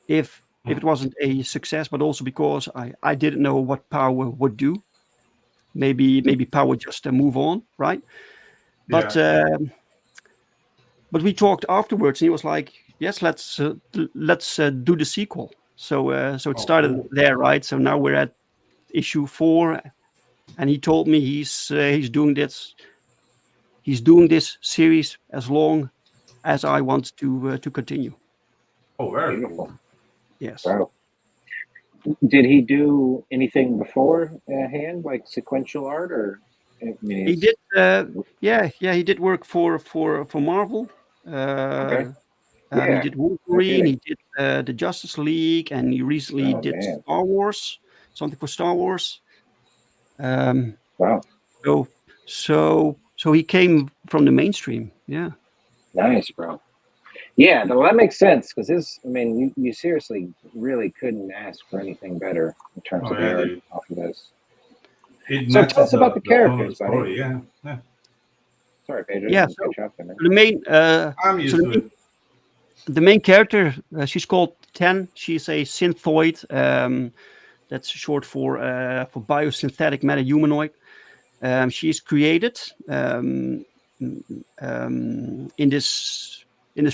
if it wasn't a success, but also because I didn't know what Pau would do. Maybe Pau would just move on, right? But we talked afterwards, and he was like, "Yes, let's do the sequel." So it started there, right? So now we're at issue 4, and he told me he's doing this. He's doing this series as long as I want to continue. Oh, very beautiful. Yes. Wow. Did he do anything beforehand, like sequential art, or? I mean, he did. He did work for Marvel. Okay. He did Wolverine. He did the Justice League, and he recently did Star Wars. Something for Star Wars. Wow. So he came from the mainstream. Yeah. Nice, bro. Yeah, well, that makes sense because you seriously really couldn't ask for anything better in terms of the art off of this. So tell us about the characters, buddy. Yeah. Sorry, Pedro. Yeah. So the main. I'm used to it. The main character, she's called Ten. She's a synthoid. That's short for biosynthetic metahumanoid. She's created in this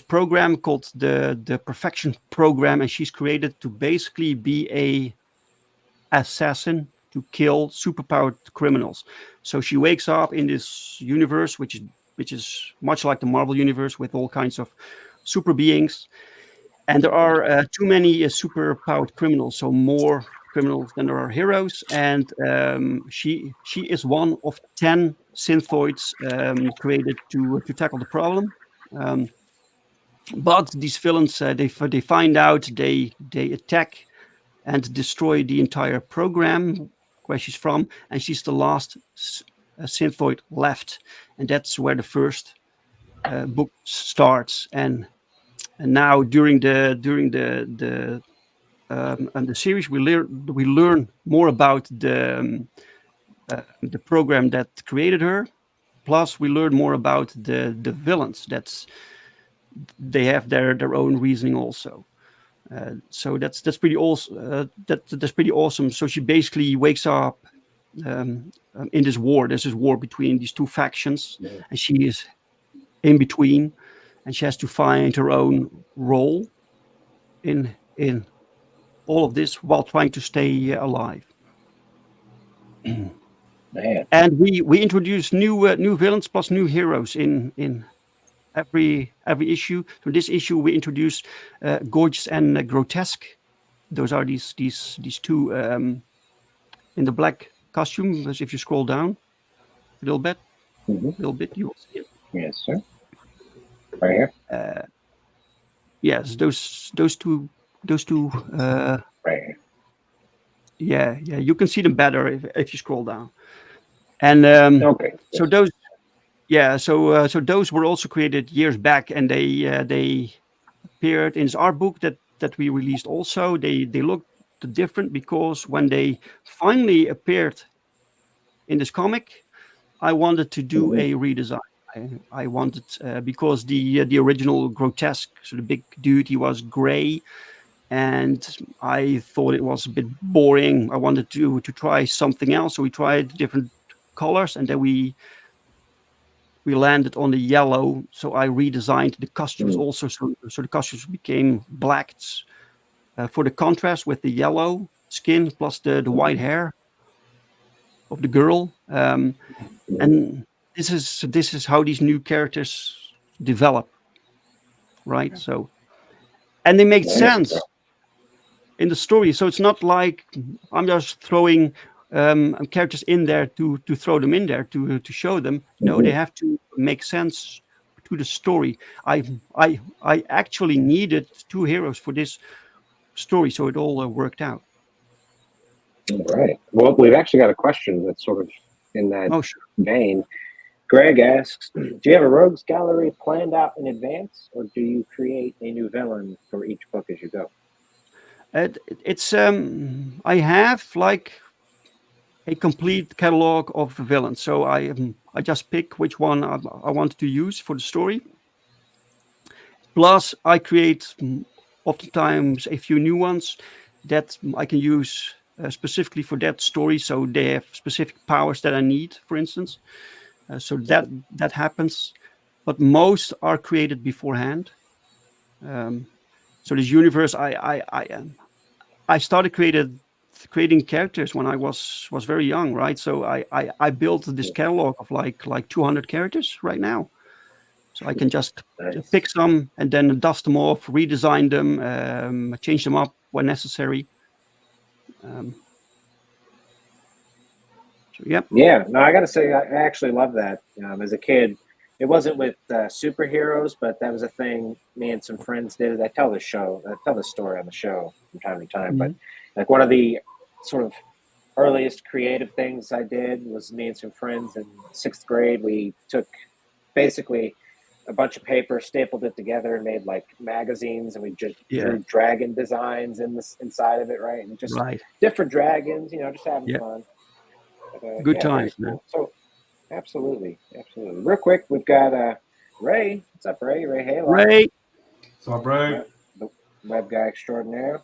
program called the Perfection Program, and she's created to basically be a assassin to kill superpowered criminals. So she wakes up in this universe, which is much like the Marvel universe, with all kinds of super beings, and there are too many superpowered criminals, so more criminals than there are heroes, and she is one of 10 synthoids created to tackle the problem. But these villains, they find out, they attack and destroy the entire program where she's from, and she's the last synthoid left, and that's where the first book starts. And now during the series, we learn more about the program that created her. Plus, we learn more about the villains. They have their own reasoning also. So that's pretty awesome. That's pretty awesome. So she basically wakes up in this war. There's this war between these two factions, and she is in between, and she has to find her own role in all of this while trying to stay alive. Man. And we introduce new villains plus new heroes in every issue. So this issue we introduce Gorgeous and Grotesque. Those are these two in the black costume. As if you scroll down a little bit, you will see it. Yes, sir. Right here. Yes, those two. Right here. Yeah, you can see them better if you scroll down. And okay. So those. Yeah, so those were also created years back, and they appeared in this art book that we released. Also, they looked different because when they finally appeared in this comic, I wanted to do a redesign. I wanted because the original Grotesque, so the big dude, he was gray, and I thought it was a bit boring. I wanted to try something else, so we tried different colors, and then we landed on the yellow. So I redesigned the costumes also, so the costumes became blacks for the contrast with the yellow skin plus the white hair of the girl. And this is how these new characters develop, right? So, and they make sense in the story. So it's not like I'm just throwing characters in there to throw them in there to show them. No, they have to make sense to the story. I actually needed two heroes for this story, so it all worked out. All right. Well, we've actually got a question that's sort of in that vein. Greg asks, do you have a rogues gallery planned out in advance, or do you create a new villain for each book as you go? It's I have like a complete catalog of villains. So I just pick which one I want to use for the story. Plus, I create oftentimes a few new ones that I can use specifically for that story. So they have specific powers that I need, for instance. So that happens, but most are created beforehand. So this universe, I started creating characters when I was very young, right? So I built this catalog of like 200 characters right now. So I can just pick some and then dust them off, redesign them, change them up when necessary. So yeah. Yeah, no, I got to say, I actually love that. As a kid, it wasn't with superheroes, but that was a thing me and some friends did. I tell the story on the show from time to time. But like one of the sort of earliest creative things I did was me and some friends in 6th grade. We took basically a bunch of paper, stapled it together, and made like magazines, and we just drew dragon designs inside of it, right? And just different dragons, just having fun. But, good times, man. Cool. So, absolutely. Real quick, we've got Ray. What's up, Ray? Ray Halo. Ray. What's up, Ray? The web guy extraordinaire.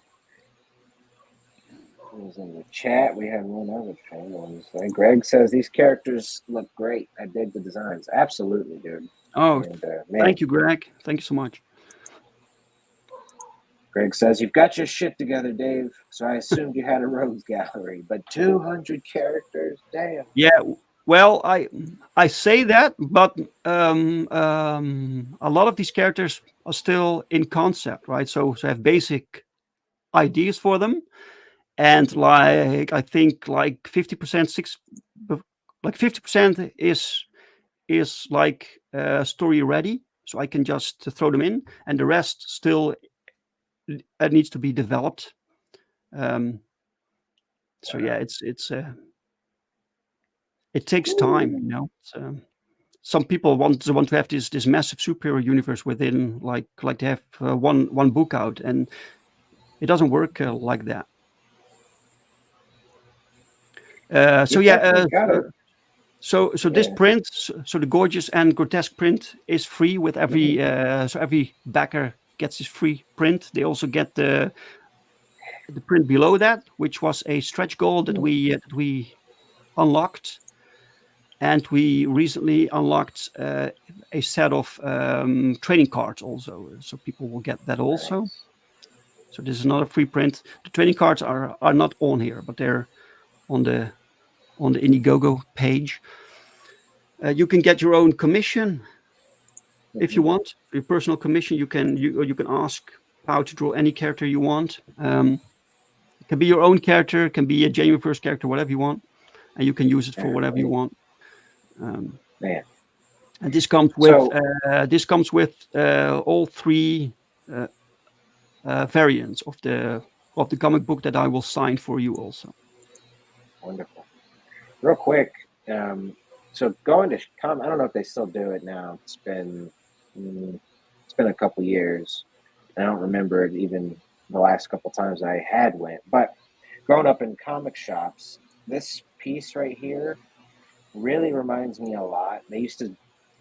Who's in the chat? We have one other thing. Greg says these characters look great. I dig the designs. Absolutely, dude. Oh, thank you, Greg. Thank you so much. Greg says, you've got your shit together, Dave. So I assumed you had a rogues gallery, but 200 characters, damn. Yeah, well, I say that, but a lot of these characters are still in concept, right? So I have basic ideas for them, and like I think like 50%, 50% is like story ready, so I can just throw them in, and the rest still needs to be developed. So yeah, it takes time, some people want to have this massive superhero universe within like they have one book out, and it doesn't work like that. So this print, so the gorgeous and grotesque print is free with every so every backer gets this free print. They also get the print below that, which was a stretch goal that we unlocked, and we recently unlocked a set of trading cards also, so people will get that also. Nice. So this is another free print. The trading cards are not on here, but they're on the Indiegogo page. You can get your own commission if you want. For your personal commission, you can ask how to draw any character you want. It can be your own character, it can be a genuine first character, whatever you want, and you can use it for whatever you want. And this comes with all three variants of the comic book that I will sign for you also. Wonderful. Real quick, so going to I don't know if they still do it now. It's been a couple years. I don't remember it even the last couple times I had went. But growing up in comic shops, this piece right here really reminds me a lot. They used to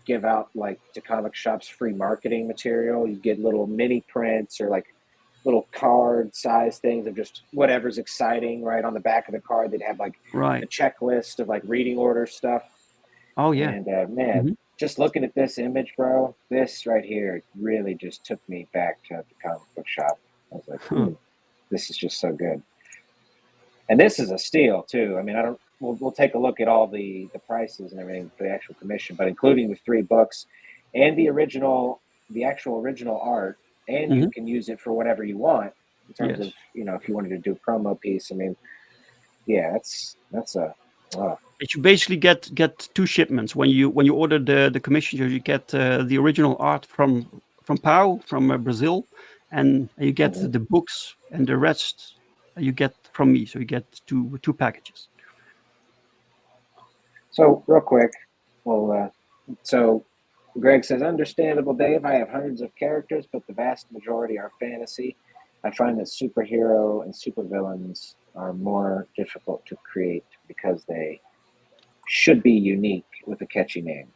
give out like to comic shops free marketing material. You get little mini prints or like little card size things of just whatever's exciting, right? On the back of the card, they'd have like a checklist of like reading order stuff. Oh yeah. And just looking at this image, bro, this right here really just took me back to the comic book shop. I was like, this is just so good. And this is a steal too. I mean, we'll take a look at all the prices and everything for the actual commission, but including the 3 books and the actual original art, and you can use it for whatever you want in terms of, if you wanted to do a promo piece. I mean, yeah, that's you basically get 2 shipments when you order the commission. You get the original art from Pau from Brazil, and you get the books, and the rest you get from me. So you get two packages. So real quick, so Greg says, understandable, Dave. I have hundreds of characters, but the vast majority are fantasy. I find that superhero and supervillains are more difficult to create because they should be unique with a catchy name.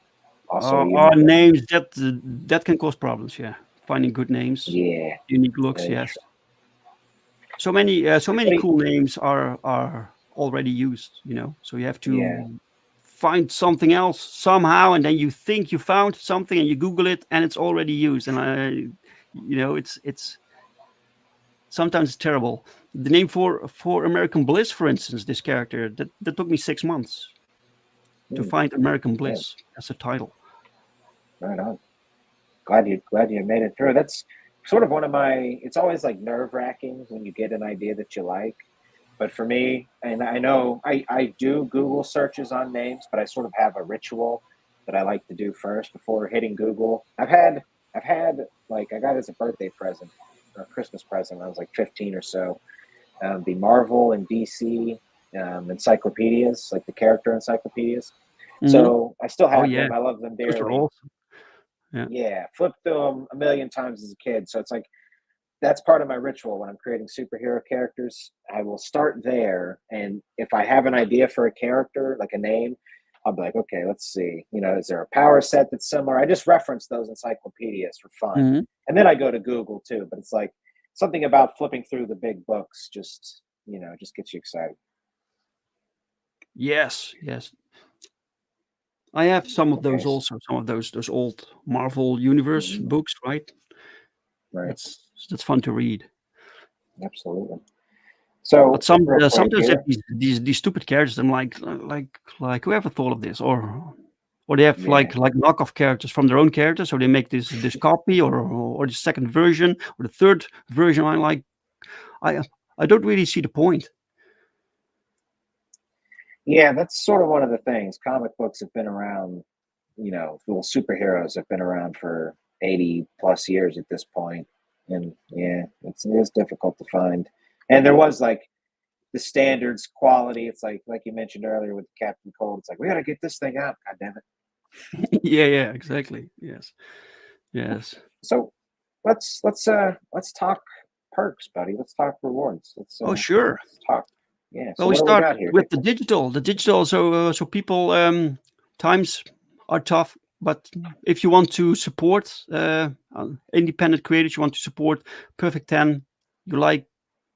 Also, our names that can cause problems. Yeah, finding good names. Yeah, unique looks. Yes. True. So many cool names are already used. So you have to find something else somehow, and then you think you found something, and you Google it, and it's already used. And it's sometimes it's terrible. The name for American Bliss, for instance, this character that took me 6 months to find American Bliss as a title. Right on. Glad you made it through. That's sort of one of my. It's always like nerve-wracking when you get an idea that you like. But for me, and I know I do Google searches on names, but I sort of have a ritual that I like to do first before hitting Google. I've had like, I got as a birthday present or a Christmas present when I was like 15 or so, the Marvel and DC encyclopedias, like the character encyclopedias. Mm-hmm. So I still have them. I love them dearly. Those are awesome. Yeah, flipped through them a million times as a kid. So it's like, that's part of my ritual when I'm creating superhero characters. I will start there, and if I have an idea for a character, like a name, I'll be like, okay, let's see. Is there a power set that's similar? I just reference those encyclopedias for fun, mm-hmm. and then I go to Google too. But it's like something about flipping through the big books just gets you excited. Yes. I have some of those also. Some of those old Marvel Universe mm-hmm. books, right? Right. That's fun to read. Absolutely. So, but sometimes these stupid characters, I'm like whoever thought of this, or they have like knockoff characters from their own characters, so they make this copy or the second version or the third version. I'm like, I don't really see the point. Yeah, that's sort of one of the things. Comic books have been around, little superheroes have been around for 80 plus years at this point. And it's difficult to find. And there was like the standards quality. It's like you mentioned earlier with Captain Cold. It's like, we got to get this thing out. God damn it. Yeah, exactly. Yes. So let's talk perks, buddy. Let's talk rewards. Sure. Let's talk. Yeah. So well, we start with the digital. The digital. So people times are tough. But if you want to support independent creators, you want to support Perfect 10, you like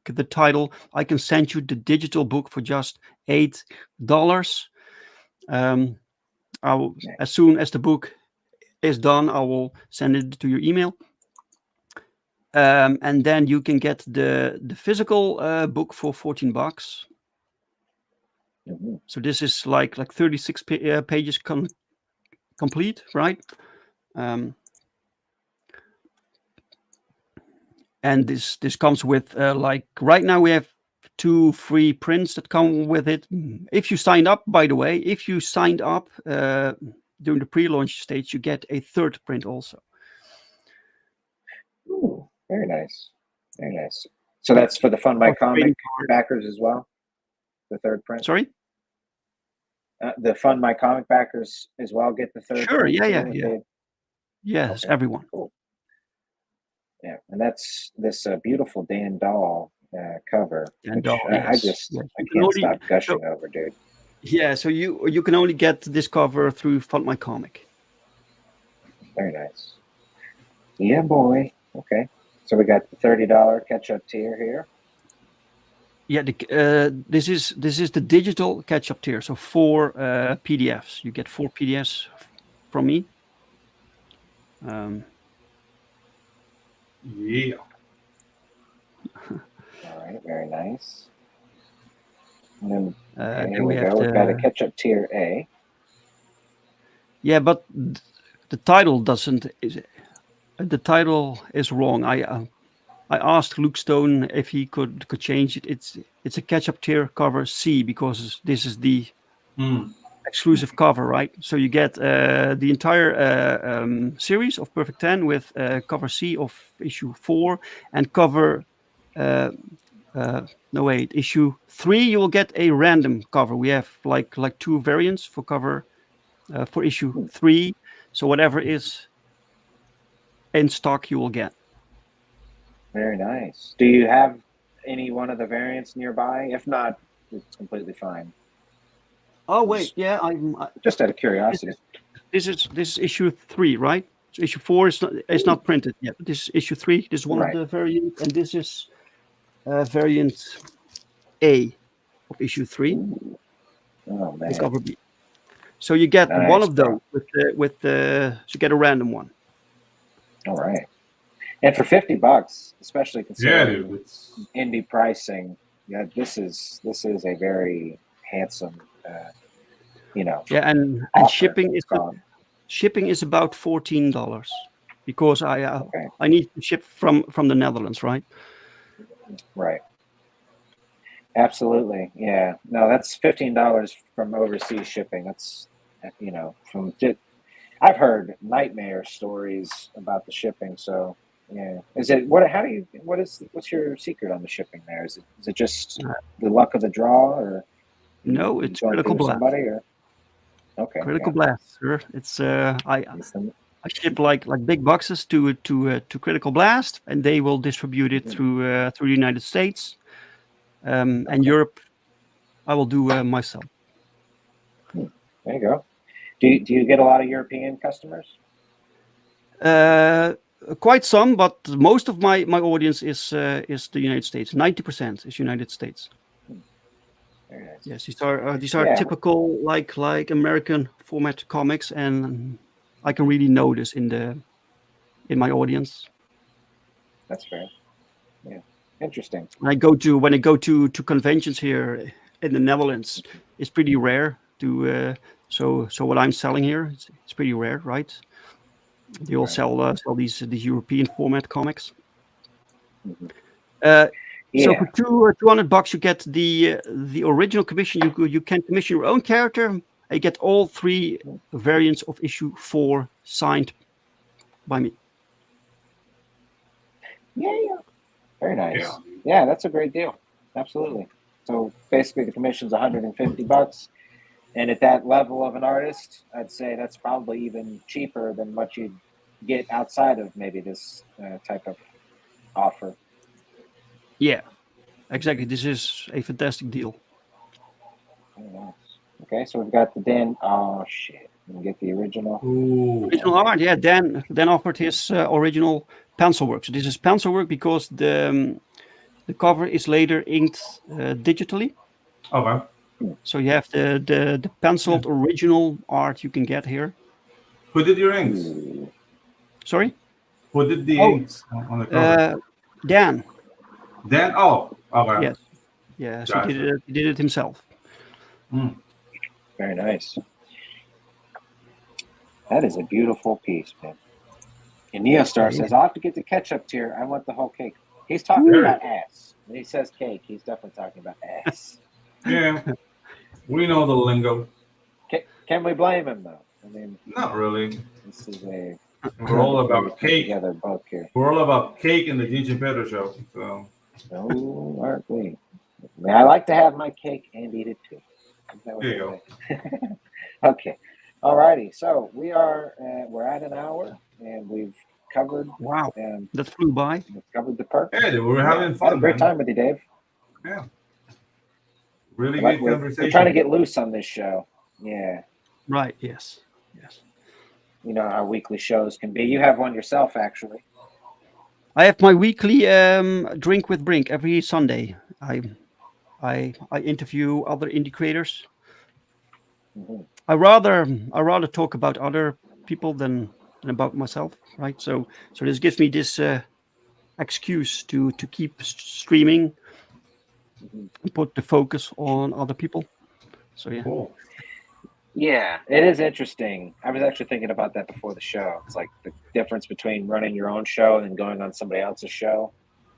the title, I can send you the digital book for just $8. As soon as the book is done, I will send it to your email. And then you can get the physical book for $14. Mm-hmm. So this is like 36 pages complete, right? And this comes with like right now we have 2 free prints that come with it. If you signed up, by the way, during the pre-launch stage, you get a 3rd print also. Ooh, very nice. So that's for the Fund My Comic backers as well. The 3rd print. Sorry. The Fund My Comic backers as well get the 3rd. Sure, yeah. Yes, okay. Everyone. Cool. Yeah, and that's this beautiful Dan Dahl cover. Dan Dahl, I can't stop gushing over, dude. Yeah, so you can only get this cover through Fund My Comic. Very nice. Yeah, boy. Okay, so we got the $30 catch-up tier here. Yeah, this is the digital catch-up tier. So 4 PDFs. You get 4 PDFs from me. Yeah. All right, very nice. And then we go. We've got a catch-up tier A. Yeah, but the title doesn't. The title is wrong. I asked Luke Stone if he could change it. It's a catch-up tier cover C because this is the exclusive cover, right? So you get the entire series of Perfect 10 with cover C of issue 4 and cover. Issue 3. You will get a random cover. We have like 2 variants for cover for issue 3. So whatever is in stock, you will get. Very nice. Do you have any one of the variants nearby? If not, it's completely fine. Oh wait, yeah, just out of curiosity. This is issue 3, right? So issue 4 is not printed yet. This is issue 3. This is one of the variants, and this is variant A of issue 3. Oh man. Cover B. So you get Nice, one of bro. those you get a random one. All right. And for $50, especially considering dude, it's indie pricing, yeah, this is a very handsome, Yeah, and offer. shipping is about $14 because Okay. I need to ship from the Netherlands, right? Right. Absolutely. Yeah. No, that's $15 from overseas shipping. That's I've heard nightmare stories about the shipping. So yeah, what's your secret on the shipping there? Is it just the luck of the draw, or No, you it's going critical through blast. somebody, or okay, Critical yeah. blast, sir. It's I It's the- I ship like big boxes to Critical Blast, and they will distribute it through the United States, and Europe. I will do myself. There you go. Do you get a lot of European customers? Quite some, but most of my audience is the United States. 90% is United States. Very nice. Yes, these are Yeah. typical like American format comics, and I can really notice in my audience. That's fair. Yeah. Interesting. When I go to conventions here in the Netherlands, it's pretty rare to so what I'm selling here, it's pretty rare, right? They all Right. sell these European format comics. Mhm. So Yeah. for $200 you get the original commission. You can commission your own character. And you get all 3 variants of issue 4 signed by me. Yeah. Very nice. Yeah. Yeah, that's a great deal. Absolutely. So basically, the commission's $150, and at that level of an artist, I'd say that's probably even cheaper than what you'd get outside of maybe this type of offer. Yeah, exactly. This is a fantastic deal. Very nice. Okay, so we've got the Dan. Oh shit! We get the original. Ooh. Original art, yeah. Dan offered his original pencil work. So this is pencil work because the cover is later inked digitally. Okay. So you have the penciled original art you can get here. Who did your inks? Ooh. Sorry? Who did the Oh, inks on the cover? Dan. Dan. Oh, okay. Yes. Yeah, so Gotcha. he did it himself. Very nice. That is a beautiful piece, man. And Neostar says, I'll have to get the ketchup tier. I want the whole cake. He's talking about ass. When he says cake, he's definitely talking about ass. Yeah. We know the lingo. Can we blame him, though? I mean, not really. This is a. We're all about cake. Together, both here. We're all about cake in the Ginge and Pedro show. So. No, aren't we? I mean, I like to have my cake and eat it too. There you go. Okay. All righty. So we're at an hour, and we've covered. Wow. That flew by. We've covered the perk. Yeah, we were having fun. Had a great time with you, Dave. Yeah. Really good conversation. We're trying to get loose on this show. Yeah. Right. Yes. You know how weekly shows can be. You have one yourself, actually. I have my weekly drink with Brink every Sunday. I interview other indie creators. Mm-hmm. I rather talk about other people than about myself, right? So this gives me this excuse to keep streaming and put the focus on other people. So yeah. Cool. Yeah, it is interesting. I was actually thinking about that before the show. It's like the difference between running your own show and going on somebody else's show.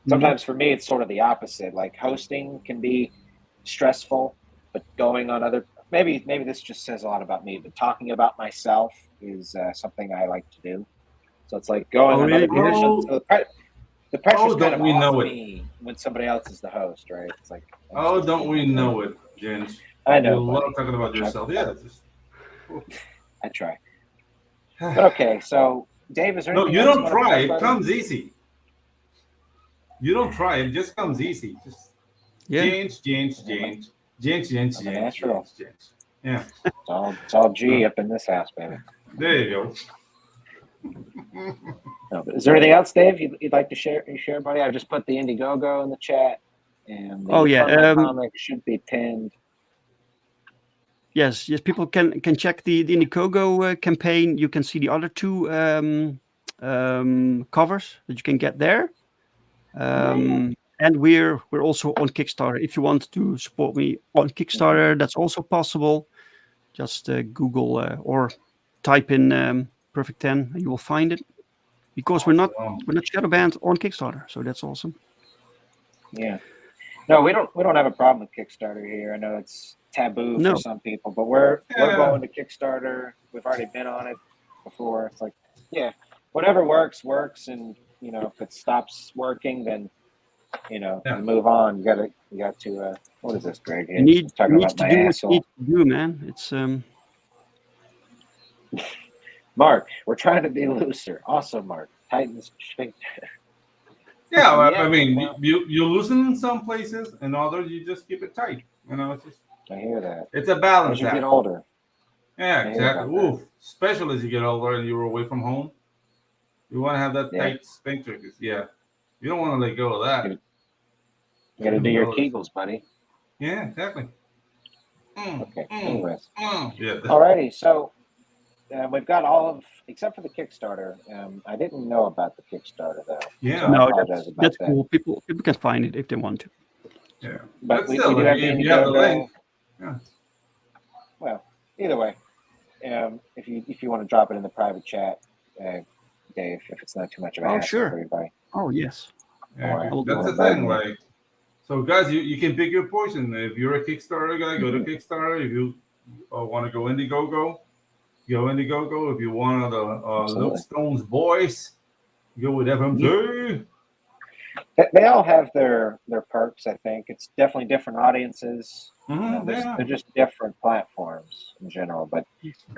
Sometimes for me, it's sort of the opposite. Like hosting can be stressful, but going on maybe this just says a lot about me, but talking about myself is something I like to do. So it's like going on other musicians. So the pressure's kind of off me when somebody else is the host, right? It's like, don't we know it, Ginge? I know. You love talking about yourself. I try. But okay, so Dave, is there anything you don't try. It comes easy. You don't try. It just comes easy. Just Ginge. Natural. Yeah. It's all G up in this house, baby. There you go. No, but is there anything else, Dave, you'd like to share, buddy? I've just put the Indiegogo in the chat, and the comic should be pinned. Yes, people can check the Indiegogo campaign. You can see the other two covers that you can get there. And we're also on Kickstarter. If you want to support me on Kickstarter, that's also possible. Just Google or type in Perfect 10 and you will find it. Because we're not shadow banned on Kickstarter, so that's awesome. Yeah. No, we don't have a problem with Kickstarter here. I know it's taboo for some people, but we're going to Kickstarter. We've already been on it before. It's like, yeah, whatever works, and if it stops working, then move on. You got to what is this, Greg? You need to do what you need to do, man. It's Mark, we're trying to be looser. Also, Mark, tighten the sphincter. Yeah, well, I mean, you loosen in some places, and others you just keep it tight. It's just. I hear that. It's a balance. As you get older. Yeah, exactly. Ooh, especially as you get older and you're away from home, you want to have that tight sphincter. You don't want to let go of that. You got to do your Kegels, buddy. Yeah, exactly. Okay. Anyways. Yeah. Alrighty, so. We've got all of, except for the Kickstarter. I didn't know about the Kickstarter though. Yeah, so no, that's cool. People can find it if they want to. Yeah, but we do have if you have the link. Yeah. Well, either way, if you want to drop it in the private chat, Dave, if it's not too much of a hassle for everybody. Oh yes. Yeah, that's the thing. Like, so guys, you can pick your poison. If you're a Kickstarter guy, go to Kickstarter. If you want to go Indiegogo. Go Indiegogo. If you want the Luke Stone's voice, go with FMC. They all have their perks. I think it's definitely different audiences. They're just different platforms in general. But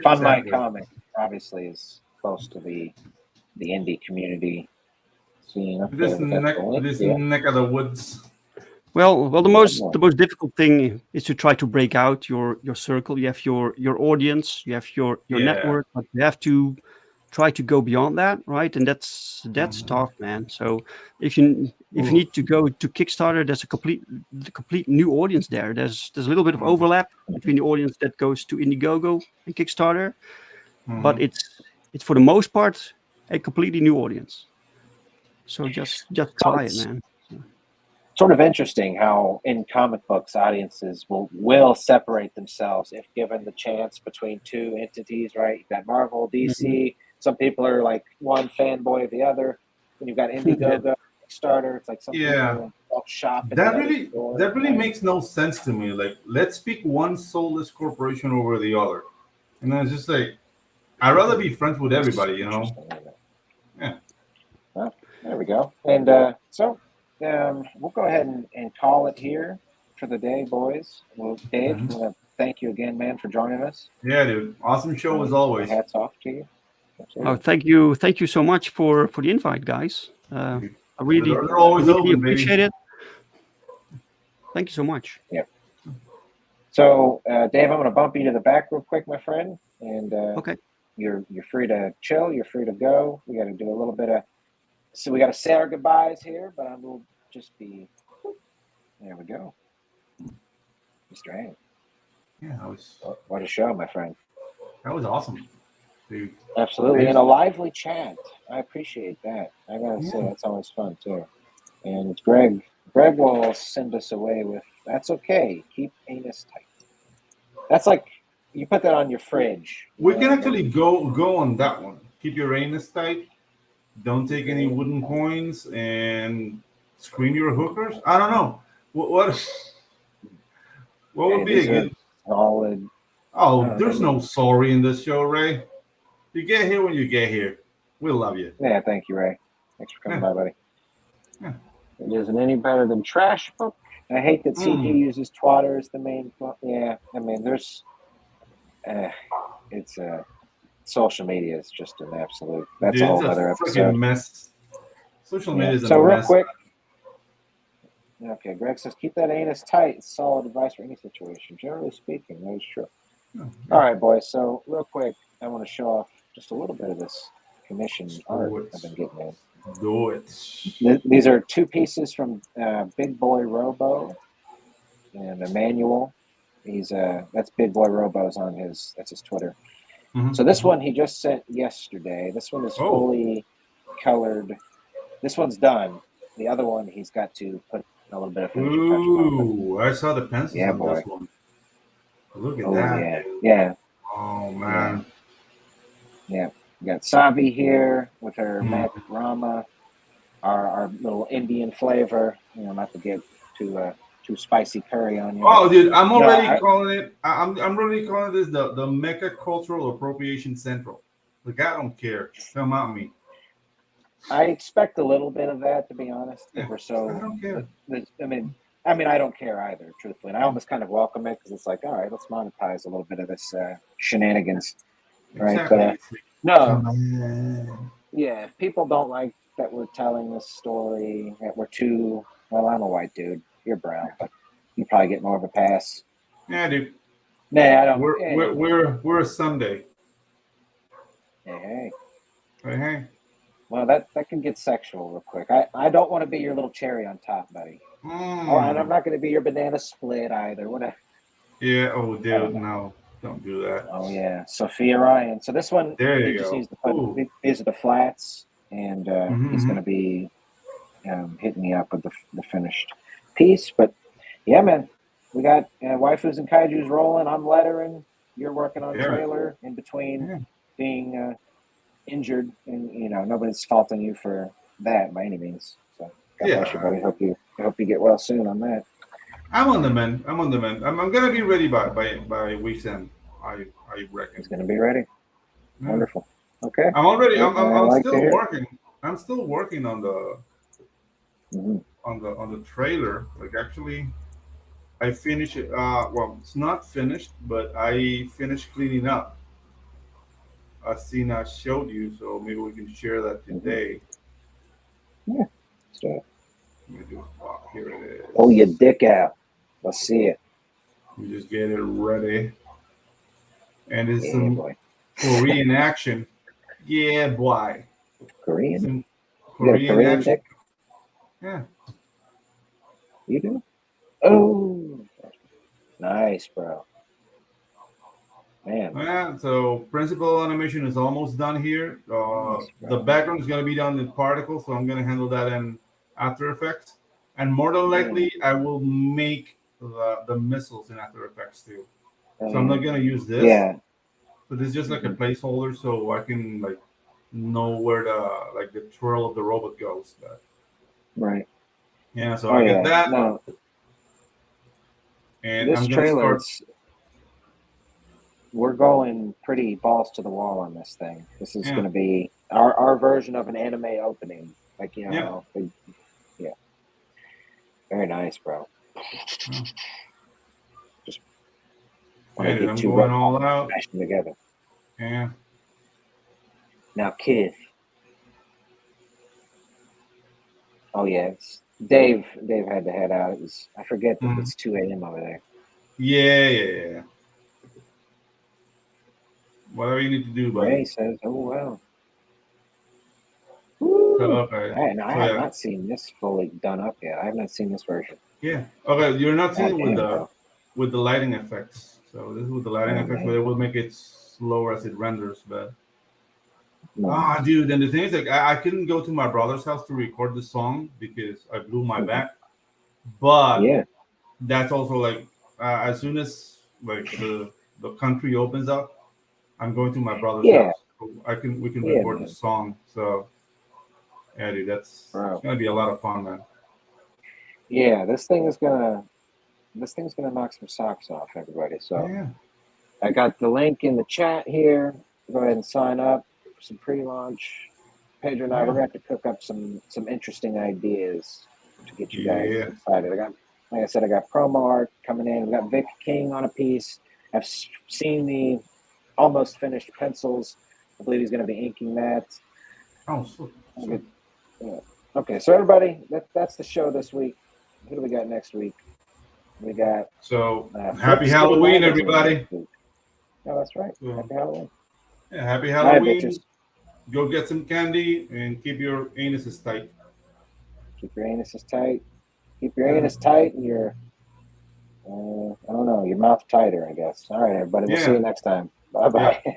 Fun My Comic obviously is close to the indie community scene. This neck of the woods. Well, the most difficult thing is to try to break out your circle. You have your audience, you have your network, but you have to try to go beyond that, right? And that's tough, man. So if you need to go to Kickstarter, there's a complete new audience there. There's a little bit of overlap between the audience that goes to Indiegogo and Kickstarter, but it's for the most part a completely new audience. So just try it, man. Sort of interesting how in comic books audiences will separate themselves if given the chance between two entities, right? You've got Marvel, DC. Some people are like one fanboy of the other. When you've got Indiegogo, Kickstarter, it's like some people don't shop. That really makes no sense to me. Like, let's pick one soulless corporation over the other. It's just like, I'd rather be friends with everybody, Yeah. Well, there we go. And so. We'll go ahead and call it here for the day, boys. Well, Dave, I want to thank you again, man, for joining us. Yeah, dude. Awesome show as always. Hats off to you. Absolutely. Oh, thank you so much for the invite, guys. I really appreciate it. Thank you so much. Yeah. So, Dave, I'm going to bump you to the back real quick, my friend. And okay, you're free to chill. You're free to go. We got to do a little bit of. So we got to say our goodbyes here, but I will just be. There we go, Mr. Hank. Yeah, what a show, my friend. That was awesome, dude. Absolutely, and a lively chat. I appreciate that. I gotta say that's always fun too. And Greg will send us away with "That's okay. Keep anus tight." That's like you put that on your fridge. We can actually go on that one. Keep your anus tight. Don't take any wooden coins and screen your hookers. I don't know. What would be a good solid? Oh, there's no sorry in this show, Ray. You get here when you get here. We love you. Yeah, thank you, Ray. Thanks for coming by, buddy. Yeah. It isn't any better than Trash Book. I hate that CG uses Twatter as the main. Yeah, I mean, there's. It's social media is just an absolute. That's a whole other episode. Mess. Social media is a so real mess. Quick. Okay, Greg says keep that anus tight. It's solid advice for any situation. Generally speaking, that is true. All right, boys. So real quick, I want to show off just a little bit of this commission art I've been getting in. Do it. These are two pieces from Big Boy Robo and a manual He's that's Big Boy Robo's on that's his Twitter. Mm-hmm. So this one he just sent yesterday. This one is fully colored. This one's done. The other one he's got to put a little bit of finishing touches on. Ooh, I saw the pencils on boy. this one. Look at that. Yeah. Oh man. Yeah. We got Savi here with her Magic Rama, our little Indian flavor. Not to get too spicy curry on you. Oh, dude, I'm already calling it. I'm already calling this the Mecha Cultural Appropriation Central. Like, I don't care. Come at me. I expect a little bit of that, to be honest. Yeah, we're so. I don't care. I mean, I don't care either, truthfully. And I almost kind of welcome it because it's like, all right, let's monetize a little bit of this shenanigans, right? Exactly. If people don't like that we're telling this story, that we're too. Well, I'm a white dude. You're brown, but you probably get more of a pass. Yeah, dude. Nah, I don't. We're a Sunday. Hey. Well, that can get sexual real quick. I don't want to be your little cherry on top, buddy. Oh, and I'm not going to be your banana split either. Whatever. Yeah. Oh, dude, no, don't do that. Oh yeah, Sophia Ryan. So this one, there you just go. Needs to put, these are the flats, and he's going to be hitting me up with the finished piece. But yeah, man, we got waifus and kaijus rolling. I'm lettering. You're working on trailer in between being injured, and nobody's faulting you for that by any means. So God bless you, buddy. Hope you get well soon on that. I'm on the mend. I'm gonna be ready by week's end. I reckon. He's gonna be ready. Yeah. Wonderful. Okay. I'm still working. I'm still working on the on the trailer. Like, actually, I finished it. Well, it's not finished, but I finished cleaning up. Asina showed you, so maybe we can share that today. Yeah. So, here it is. Pull your dick out. Let's see it. You just get it ready. And it's some Korean action. Yeah, boy. Korean? Some Korean action. Dick? Yeah. You do? Oh. Nice, bro. Man. Yeah, so principal animation is almost done here. The background is going to be done in particles, so I'm going to handle that in After Effects. And more than likely, I will make the missiles in After Effects too. So I'm not going to use this. Yeah. So this is just like a placeholder, so I can like know where the twirl of the robot goes. But, right. Yeah. So I get that. No. And this I'm going trailer, to start. We're going pretty balls to the wall on this thing. This is going to be our version of an anime opening. Like, yeah. Very nice, bro. Just I'm going all out. Mashing together. Yeah. Now, Kith. Oh yeah, Dave had to head out. I forget that it's 2 a.m. over there. Yeah. Whatever you need to do, buddy. Ray says, "Oh wow." I have not seen this fully done up yet. I have not seen this version. Yeah. Okay, you're not seeing it with the lighting effects. So this is with the lighting effects, but it will make it slower as it renders. But dude, and the thing is, like, I couldn't go to my brother's house to record the song because I blew my back. But that's also like as soon as like the country opens up, I'm going to my brother's house. So we can record the song. So yeah, dude, it's gonna be a lot of fun, man. Yeah, this thing's gonna knock some socks off, everybody. So I got the link in the chat here. Go ahead and sign up for some pre-launch. Pedro and I, we're gonna have to cook up some interesting ideas to get you guys excited. Like I said, I got promo art coming in. We got Vic King on a piece. I've seen the almost finished pencils. I believe he's going to be inking that. Oh, sweet. Okay, so everybody, that's the show this week. Who do we got next week? We got happy Halloween, everybody. Oh, that's right. Happy Halloween. Yeah, happy Halloween. Go get some candy and keep your anuses tight. Keep your anuses tight. Keep your anus tight and your I don't know. Your mouth tighter, I guess. All right, everybody. We'll see you next time. Bye bye. Yeah.